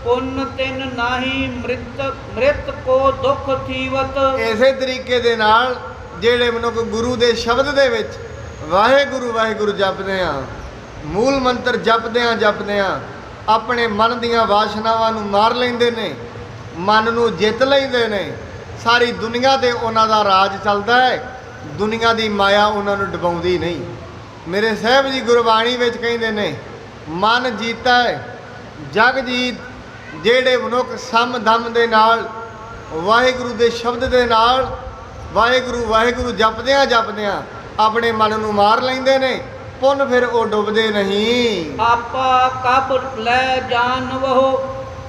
Speaker 1: ਪੁੰਨ ਤਿਨ ਨਾਹੀ ਮ੍ਰਿਤ ਕੋ ਦੁਖ ਥੀਵਤ। ਇਸੇ ਤਰੀਕੇ ਦੇ ਨਾਲ ਜਿਹੜੇ ਮਨੁੱਖ ਗੁਰੂ ਦੇ ਸ਼ਬਦ ਦੇ ਵਿੱਚ ਵਾਹਿਗੁਰੂ ਵਾਹਿਗੁਰੂ ਜਪਦੇ ਆ, ਮੂਲ ਮੰਤਰ ਜਪਦੇ ਆ, ਆਪਣੇ ਮਨ ਦੀਆਂ ਵਾਸ਼ਨਾਵਾਂ ਨੂੰ ਮਾਰ ਲੈਂਦੇ ਨੇ, ਮਨ ਨੂੰ ਜਿੱਤ ਲੈਂਦੇ ਨੇ, ਸਾਰੀ ਦੁਨੀਆ ਤੇ ਉਹਨਾਂ ਦਾ ਰਾਜ ਚੱਲਦਾ ਹੈ। ਦੁਨੀਆ ਦੀ ਮਾਇਆ ਉਹਨਾਂ ਨੂੰ ਡੁਬਾਉਂਦੀ ਨਹੀਂ। ਮੇਰੇ ਸਾਹਿਬ ਜੀ ਗੁਰਬਾਣੀ ਵਿੱਚ ਕਹਿੰਦੇ ਨੇ, ਮਨ ਜੀਤਾ ਜਗ ਜੀਤ। ਜਿਹੜੇ ਮਨੁੱਖ ਸਮ ਦਮ ਦੇ ਨਾਲ ਵਾਹਿਗੁਰੂ ਦੇ ਸ਼ਬਦ ਦੇ ਨਾਲ ਵਾਹਿਗੁਰੂ ਵਾਹਿਗੁਰੂ ਜਪਦਿਆਂ ਜਪਦਿਆਂ ਆਪਣੇ ਮਨ ਨੂੰ ਮਾਰ ਲੈਂਦੇ ਨੇ, ਪੁੰਨ ਫਿਰ ਉਹ ਡੁੱਬਦੇ ਨਹੀਂ।
Speaker 2: ਆਪਾ ਕਬ ਲੈ ਜਾਣਵੋ,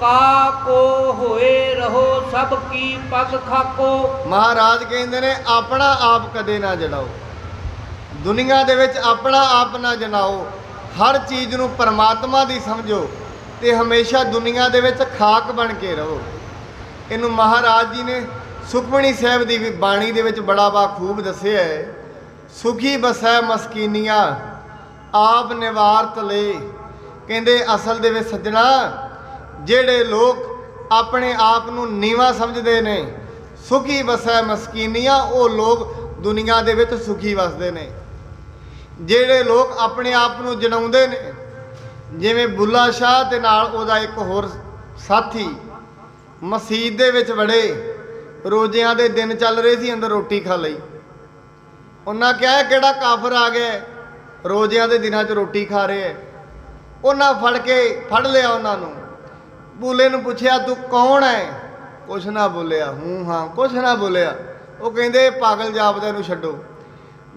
Speaker 2: ਕਾ ਕੋ ਹੋਏ ਰਹੋ, ਸਭ ਕੀ ਪਗ ਖਾਕੋ।
Speaker 1: ਮਹਾਰਾਜ ਕਹਿੰਦੇ ਨੇ, ਆਪਣਾ ਆਪ ਕਦੇ ਨਾ ਜਲਾਓ। ਦੁਨੀਆ ਦੇ ਵਿੱਚ ਆਪਣਾ ਆਪ ਨਾ ਜਲਾਓ। ਹਰ ਚੀਜ਼ ਨੂੰ ਪਰਮਾਤਮਾ ਦੀ ਸਮਝੋ ਤੇ ਹਮੇਸ਼ਾ ਦੁਨੀਆ ਦੇ ਵਿੱਚ ਖਾਕ ਬਣ ਕੇ ਰਹੋ। ਇਹਨੂੰ ਮਹਾਰਾਜ ਜੀ ਨੇ ਸੁਖਮਣੀ ਸਾਹਿਬ ਦੀ ਵੀ ਬਾਣੀ ਦੇ ਵਿੱਚ ਬੜਾ ਬਾਖੂਬ ਦੱਸਿਆ ਹੈ। ਸੁਖੀ ਬਸੈ ਮਸਕੀਨੀਆਂ, ਆਪ ਨਿਵਾਰਤ ਲੈ। ਕਹਿੰਦੇ ਅਸਲ ਦੇ ਵਿੱਚ ਸੱਜਣਾ, ਜਿਹੜੇ ਲੋਕ ਆਪਣੇ ਆਪ ਨੂੰ ਨੀਵਾਂ ਸਮਝਦੇ ਨੇ, ਸੁਖੀ ਬਸੈ ਮਸਕੀਨੀਆਂ, ਉਹ ਲੋਕ ਦੁਨੀਆ ਦੇ ਵਿੱਚ ਸੁਖੀ ਵਸਦੇ ਨੇ। ਜਿਹੜੇ ਲੋਕ ਆਪਣੇ ਆਪ ਨੂੰ ਜਣਾਉਂਦੇ ਨੇ, ਜਿਵੇਂ ਬੁੱਲਾ ਸ਼ਾਹ ਦੇ ਨਾਲ ਉਹਦਾ ਇੱਕ ਹੋਰ ਸਾਥੀ ਮਸਜਿਦ ਦੇ ਵਿੱਚ ਵੜੇ, ਰੋਜ਼ਿਆਂ ਦੇ ਦਿਨ ਚੱਲ ਰਹੇ ਸੀ, ਅੰਦਰ ਰੋਟੀ ਖਾ ਲਈ। ਉਹਨਾਂ ਕਿਹਾ, ਕਿਹੜਾ ਕਾਫਰ ਆ ਗਿਆ ਰੋਜ਼ਿਆਂ ਦੇ ਦਿਨਾਂ 'ਚ ਰੋਟੀ ਖਾ ਰਿਹਾ ਹੈ। ਉਹਨਾਂ ਫੜ ਲਿਆ ਉਹਨਾਂ ਨੂੰ। ਬੁੱਲੇ ਨੂੰ ਪੁੱਛਿਆ, ਤੂੰ ਕੌਣ ਹੈ? ਕੁਛ ਨਾ ਬੋਲਿਆ। ਹੂੰ ਹਾਂ, ਕੁਛ ਨਾ ਬੋਲਿਆ। ਉਹ ਕਹਿੰਦੇ, ਪਾਗਲ ਜਾਪਦੇ ਨੂੰ ਛੱਡੋ।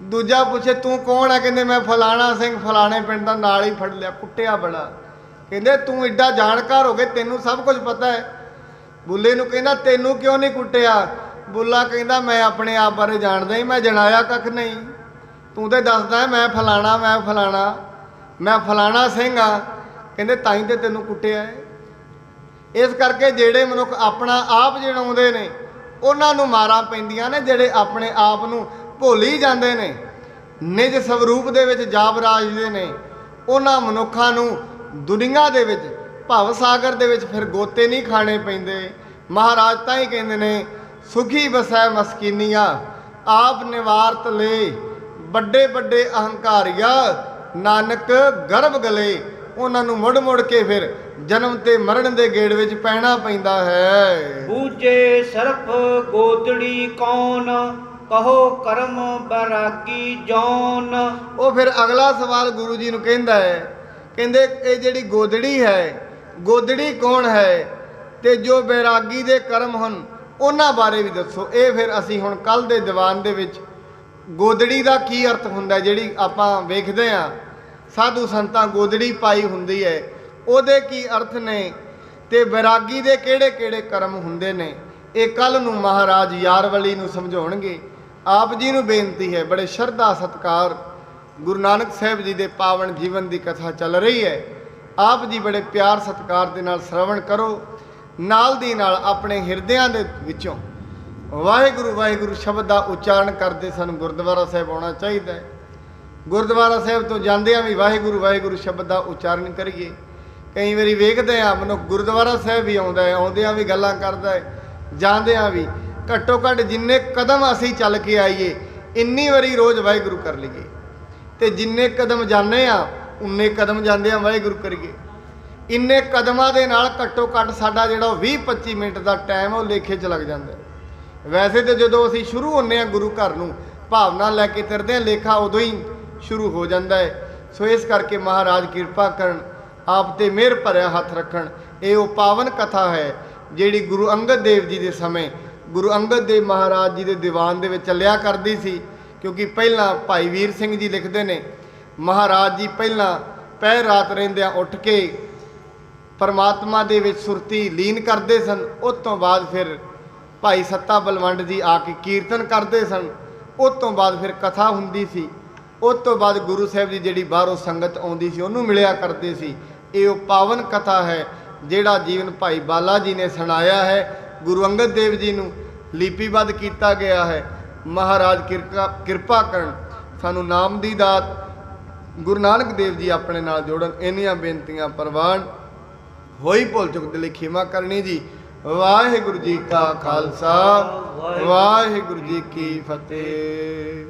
Speaker 1: ਦੂਜਾ ਪੁੱਛੇ, ਤੂੰ ਕੌਣ ਹੈ? ਕਹਿੰਦੇ, ਮੈਂ ਫਲਾਣਾ ਸਿੰਘ, ਫਲਾਣੇ ਪਿੰਡ ਦਾ। ਨਾਲ ਹੀ ਫੜ ਲਿਆ, ਕੁੱਟਿਆ ਬੜਾ। ਕਹਿੰਦੇ, ਤੂੰ ਐਡਾ ਜਾਣਕਾਰ ਹੋ ਕੇ ਤੈਨੂੰ ਸਭ ਕੁਝ ਪਤਾ ਹੈ। ਬੁੱਲੇ ਨੂੰ ਕਹਿੰਦਾ, ਤੈਨੂੰ ਕਿਉਂ ਨਹੀਂ ਕੁੱਟਿਆ? ਬੁੱਲਾ ਕਹਿੰਦਾ, ਮੈਂ ਆਪਣੇ ਆਪ ਬਾਰੇ ਜਾਣਦਾ ਹੀ, ਮੈਂ ਜਣਾਇਆ ਕੱਖ ਨਹੀਂ। ਤੂੰ ਤੇ ਦੱਸਦਾ ਹੈ ਮੈਂ ਫਲਾਣਾ, ਮੈਂ ਫਲਾਣਾ ਸਿੰਘ ਆ। ਕਹਿੰਦੇ, ਤਾਂ ਹੀ ਤੇ ਤੈਨੂੰ ਕੁੱਟਿਆ ਹੈ। ਇਸ ਕਰਕੇ ਜਿਹੜੇ ਮਨੁੱਖ ਆਪਣਾ ਆਪ ਜਣਾਉਂਦੇ ਨੇ, ਉਹਨਾਂ ਨੂੰ ਮਾਰਾਂ ਪੈਂਦੀਆਂ ਨੇ। ਜਿਹੜੇ ਆਪਣੇ ਆਪ ਨੂੰ ਭੁੱਲ ਹੀ ਜਾਂਦੇ ਨੇ, ਨਿਜ ਸਵਰੂਪ ਦੇ ਵਿੱਚ ਜਾਪ ਰਾਜਦੇ ਨੇ, ਉਹਨਾਂ ਮਨੁੱਖਾਂ ਨੂੰ ਦੁਨੀਆ ਦੇ ਵਿੱਚ ਭਵ ਸਾਗਰ ਦੇ ਵਿੱਚ ਫਿਰ ਗੋਤੇ ਨਹੀਂ ਖਾਣੇ ਪੈਂਦੇ। ਮਹਾਰਾਜ ਤਾਂ ਹੀ ਕਹਿੰਦੇ ਨੇ, ਸੁਖੀ ਬਸੈ ਮਸਕੀਨੀਆਂ, ਆਪ ਨਿਵਾਰਤ ਲੈ। ਵੱਡੇ ਵੱਡੇ ਅਹੰਕਾਰੀਆ ਨਾਨਕ ਗਰਭ ਗਲੇ। ਉਹਨਾਂ ਨੂੰ ਮੁੜ ਕੇ ਫਿਰ ਜਨਮ ਤੇ ਮਰਨ ਦੇ ਗੇੜ ਵਿੱਚ ਪੈਣਾ ਪੈਂਦਾ ਹੈ।
Speaker 2: ਬੂਝੇ ਸਰਫ ਗੋਦੜੀ ਕੌਣ, ਕਹੋ ਕਰਮ ਬੈਰਾਗੀ ਜੌਨ।
Speaker 1: ਉਹ ਫਿਰ ਅਗਲਾ ਸਵਾਲ ਗੁਰੂ ਜੀ ਨੂੰ ਕਹਿੰਦਾ ਹੈ। ਕਹਿੰਦੇ, ਇਹ ਜਿਹੜੀ ਗੋਦੜੀ ਹੈ, ਗੋਦੜੀ ਕੌਣ ਹੈ? ਤੇ ਜੋ ਬੈਰਾਗੀ ਦੇ ਕਰਮ ਹਨ, ਉਹਨਾਂ ਬਾਰੇ ਵੀ ਦੱਸੋ। ਇਹ ਫਿਰ ਅਸੀਂ ਹੁਣ ਕੱਲ ਦੇ ਦੀਵਾਨ ਦੇ ਵਿੱਚ ਗੋਦੜੀ ਦਾ ਕੀ ਅਰਥ ਹੁੰਦਾ, ਜਿਹੜੀ ਆਪਾਂ ਵੇਖਦੇ ਹਾਂ ਸਾਧੂ ਸੰਤਾਂ ਗੋਦੜੀ ਪਾਈ ਹੁੰਦੀ ਹੈ, ਉਹਦੇ ਕੀ ਅਰਥ ਨੇ, ਤੇ ਬੈਰਾਗੀ ਦੇ ਕਿਹੜੇ ਕਿਹੜੇ ਕਰਮ ਹੁੰਦੇ ਨੇ, ਇਹ ਕੱਲ ਨੂੰ ਮਹਾਰਾਜ ਯਾਰਵਲੀ ਨੂੰ ਸਮਝਾਉਣਗੇ। ਆਪ ਜੀ ਨੂੰ ਬੇਨਤੀ ਹੈ, ਬੜੇ ਸ਼ਰਧਾ ਸਤਿਕਾਰ ਗੁਰੂ ਨਾਨਕ ਸਾਹਿਬ ਜੀ ਦੇ ਪਾਵਨ ਜੀਵਨ ਦੀ ਕਥਾ ਚੱਲ ਰਹੀ ਹੈ। ਆਪ ਜੀ ਬੜੇ ਪਿਆਰ ਸਤਿਕਾਰ ਦੇ ਨਾਲ ਸ਼ਰਵਣ ਕਰੋ। ਨਾਲ ਦੀ ਨਾਲ ਆਪਣੇ ਹਿਰਦਿਆਂ ਦੇ ਵਿੱਚੋਂ ਵਾਹਿਗੁਰੂ ਵਾਹਿਗੁਰੂ ਸ਼ਬਦ ਦਾ ਉਚਾਰਨ ਕਰਦੇ ਸਾਨੂੰ ਗੁਰਦੁਆਰਾ ਸਾਹਿਬ ਆਉਣਾ ਚਾਹੀਦਾ ਹੈ। ਗੁਰਦੁਆਰਾ ਸਾਹਿਬ ਤੋਂ ਜਾਂਦਿਆਂ ਵੀ ਵਾਹਿਗੁਰੂ ਵਾਹਿਗੁਰੂ ਸ਼ਬਦ ਦਾ ਉਚਾਰਨ ਕਰੀਏ। ਕਈ ਵਾਰੀ ਵੇਖਦੇ ਹਾਂ ਮਨੁੱਖ ਗੁਰਦੁਆਰਾ ਸਾਹਿਬ ਵੀ ਆਉਂਦਾ ਹੈ, ਆਉਂਦਿਆਂ ਵੀ ਗੱਲਾਂ ਕਰਦਾ ਹੈ, ਜਾਂਦਿਆਂ ਵੀ। ਘੱਟੋ ਘੱਟ ਜਿੰਨੇ ਕਦਮ ਅਸੀਂ ਚੱਲ ਕੇ ਆਈਏ, ਇੰਨੀ ਵਾਰੀ ਰੋਜ਼ ਵਾਹਿਗੁਰੂ ਕਰ ਲਈਏ। ਤੇ ਜਿੰਨੇ ਕਦਮ ਜਾਂਦੇ ਆ, ਉਨੇ ਕਦਮ ਜਾਂਦਿਆਂ ਵਾਹਿਗੁਰੂ ਕਰੀਏ। ਇੰਨੇ ਕਦਮਾਂ ਦੇ ਨਾਲ ਘੱਟੋ ਘੱਟ ਸਾਡਾ ਜਿਹੜਾ 20-25 ਮਿੰਟ ਦਾ ਟਾਈਮ ਉਹ ਲੇਖੇ 'ਚ ਲੱਗ ਜਾਂਦਾ। ਵੈਸੇ ਤਾਂ ਜਦੋਂ ਅਸੀਂ ਸ਼ੁਰੂ ਹੁੰਦੇ ਹਾਂ ਗੁਰੂ ਘਰ ਨੂੰ ਭਾਵਨਾ ਲੈ ਕੇ ਤੁਰਦੇ ਹਾਂ, ਲੇਖਾ ਉਦੋਂ ਹੀ ਸ਼ੁਰੂ ਹੋ ਜਾਂਦਾ ਹੈ। ਸੋ ਇਸ ਕਰਕੇ ਮਹਾਰਾਜ ਕਿਰਪਾ ਕਰਨ, ਆਪ ਤੇ ਮਿਹਰ ਭਰਿਆ ਹੱਥ ਰੱਖਣ। ਇਹ ਉਹ ਪਾਵਨ ਕਥਾ ਹੈ ਜਿਹੜੀ ਗੁਰੂ ਅੰਗਦ ਦੇਵ ਜੀ ਦੇ ਸਮੇਂ ਗੁਰੂ ਅੰਗਦ ਦੇਵ ਮਹਾਰਾਜ ਜੀ ਦੇ ਦੀਵਾਨ ਦੇ ਵਿੱਚ ਚੱਲਿਆ ਕਰਦੀ ਸੀ। ਕਿਉਂਕਿ ਪਹਿਲਾਂ ਭਾਈ ਵੀਰ ਸਿੰਘ ਜੀ ਲਿਖਦੇ ਨੇ, ਮਹਾਰਾਜ ਜੀ ਪਹਿਲਾਂ ਪਹਿਰ ਰਾਤ ਰਹਿੰਦਿਆਂ ਉੱਠ ਕੇ ਪਰਮਾਤਮਾ ਦੇ ਵਿੱਚ ਸੁਰਤੀ ਲੀਨ ਕਰਦੇ ਸਨ। ਉਸ ਤੋਂ ਬਾਅਦ ਫਿਰ ਭਾਈ ਸੱਤਾ ਬਲਵੰਡ ਜੀ ਆ ਕੇ ਕੀਰਤਨ ਕਰਦੇ ਸਨ। ਉਸ ਤੋਂ ਬਾਅਦ ਫਿਰ ਕਥਾ ਹੁੰਦੀ ਸੀ। ਉਸ ਤੋਂ ਬਾਅਦ ਗੁਰੂ ਸਾਹਿਬ ਦੀ ਜਿਹੜੀ ਬਾਹਰੋਂ ਸੰਗਤ ਆਉਂਦੀ ਸੀ, ਉਹਨੂੰ ਮਿਲਿਆ ਕਰਦੇ ਸੀ। ਇਹ ਉਹ ਪਾਵਨ ਕਥਾ ਹੈ ਜਿਹੜਾ ਜੀਵਨ ਭਾਈ ਬਾਲਾ ਜੀ ਨੇ ਸੁਣਾਇਆ ਹੈ। ਗੁਰੂ ਅੰਗਦ ਦੇਵ ਜੀ ਨੂੰ ਲਿਪੀਬੱਧ ਕੀਤਾ ਗਿਆ ਹੈ। ਮਹਾਰਾਜ ਕਿਰਪਾ ਕਰਨ, ਸਾਨੂੰ ਨਾਮ ਦੀ ਦਾਤ ਗੁਰੂ ਨਾਨਕ ਦੇਵ ਜੀ ਆਪਣੇ ਨਾਲ ਜੋੜਨ। ਇੰਨੀਆਂ ਬੇਨਤੀਆਂ ਪ੍ਰਵਾਨ। ਹੋਈ ਭੁੱਲ ਚੁੱਕ ਦੇ ਲਈ ਖਿਮਾ ਕਰਨੀ ਜੀ। ਵਾਹਿਗੁਰੂ ਜੀ ਕਾ ਖਾਲਸਾ, ਵਾਹਿਗੁਰੂ ਜੀ ਕੀ ਫਤਿਹ।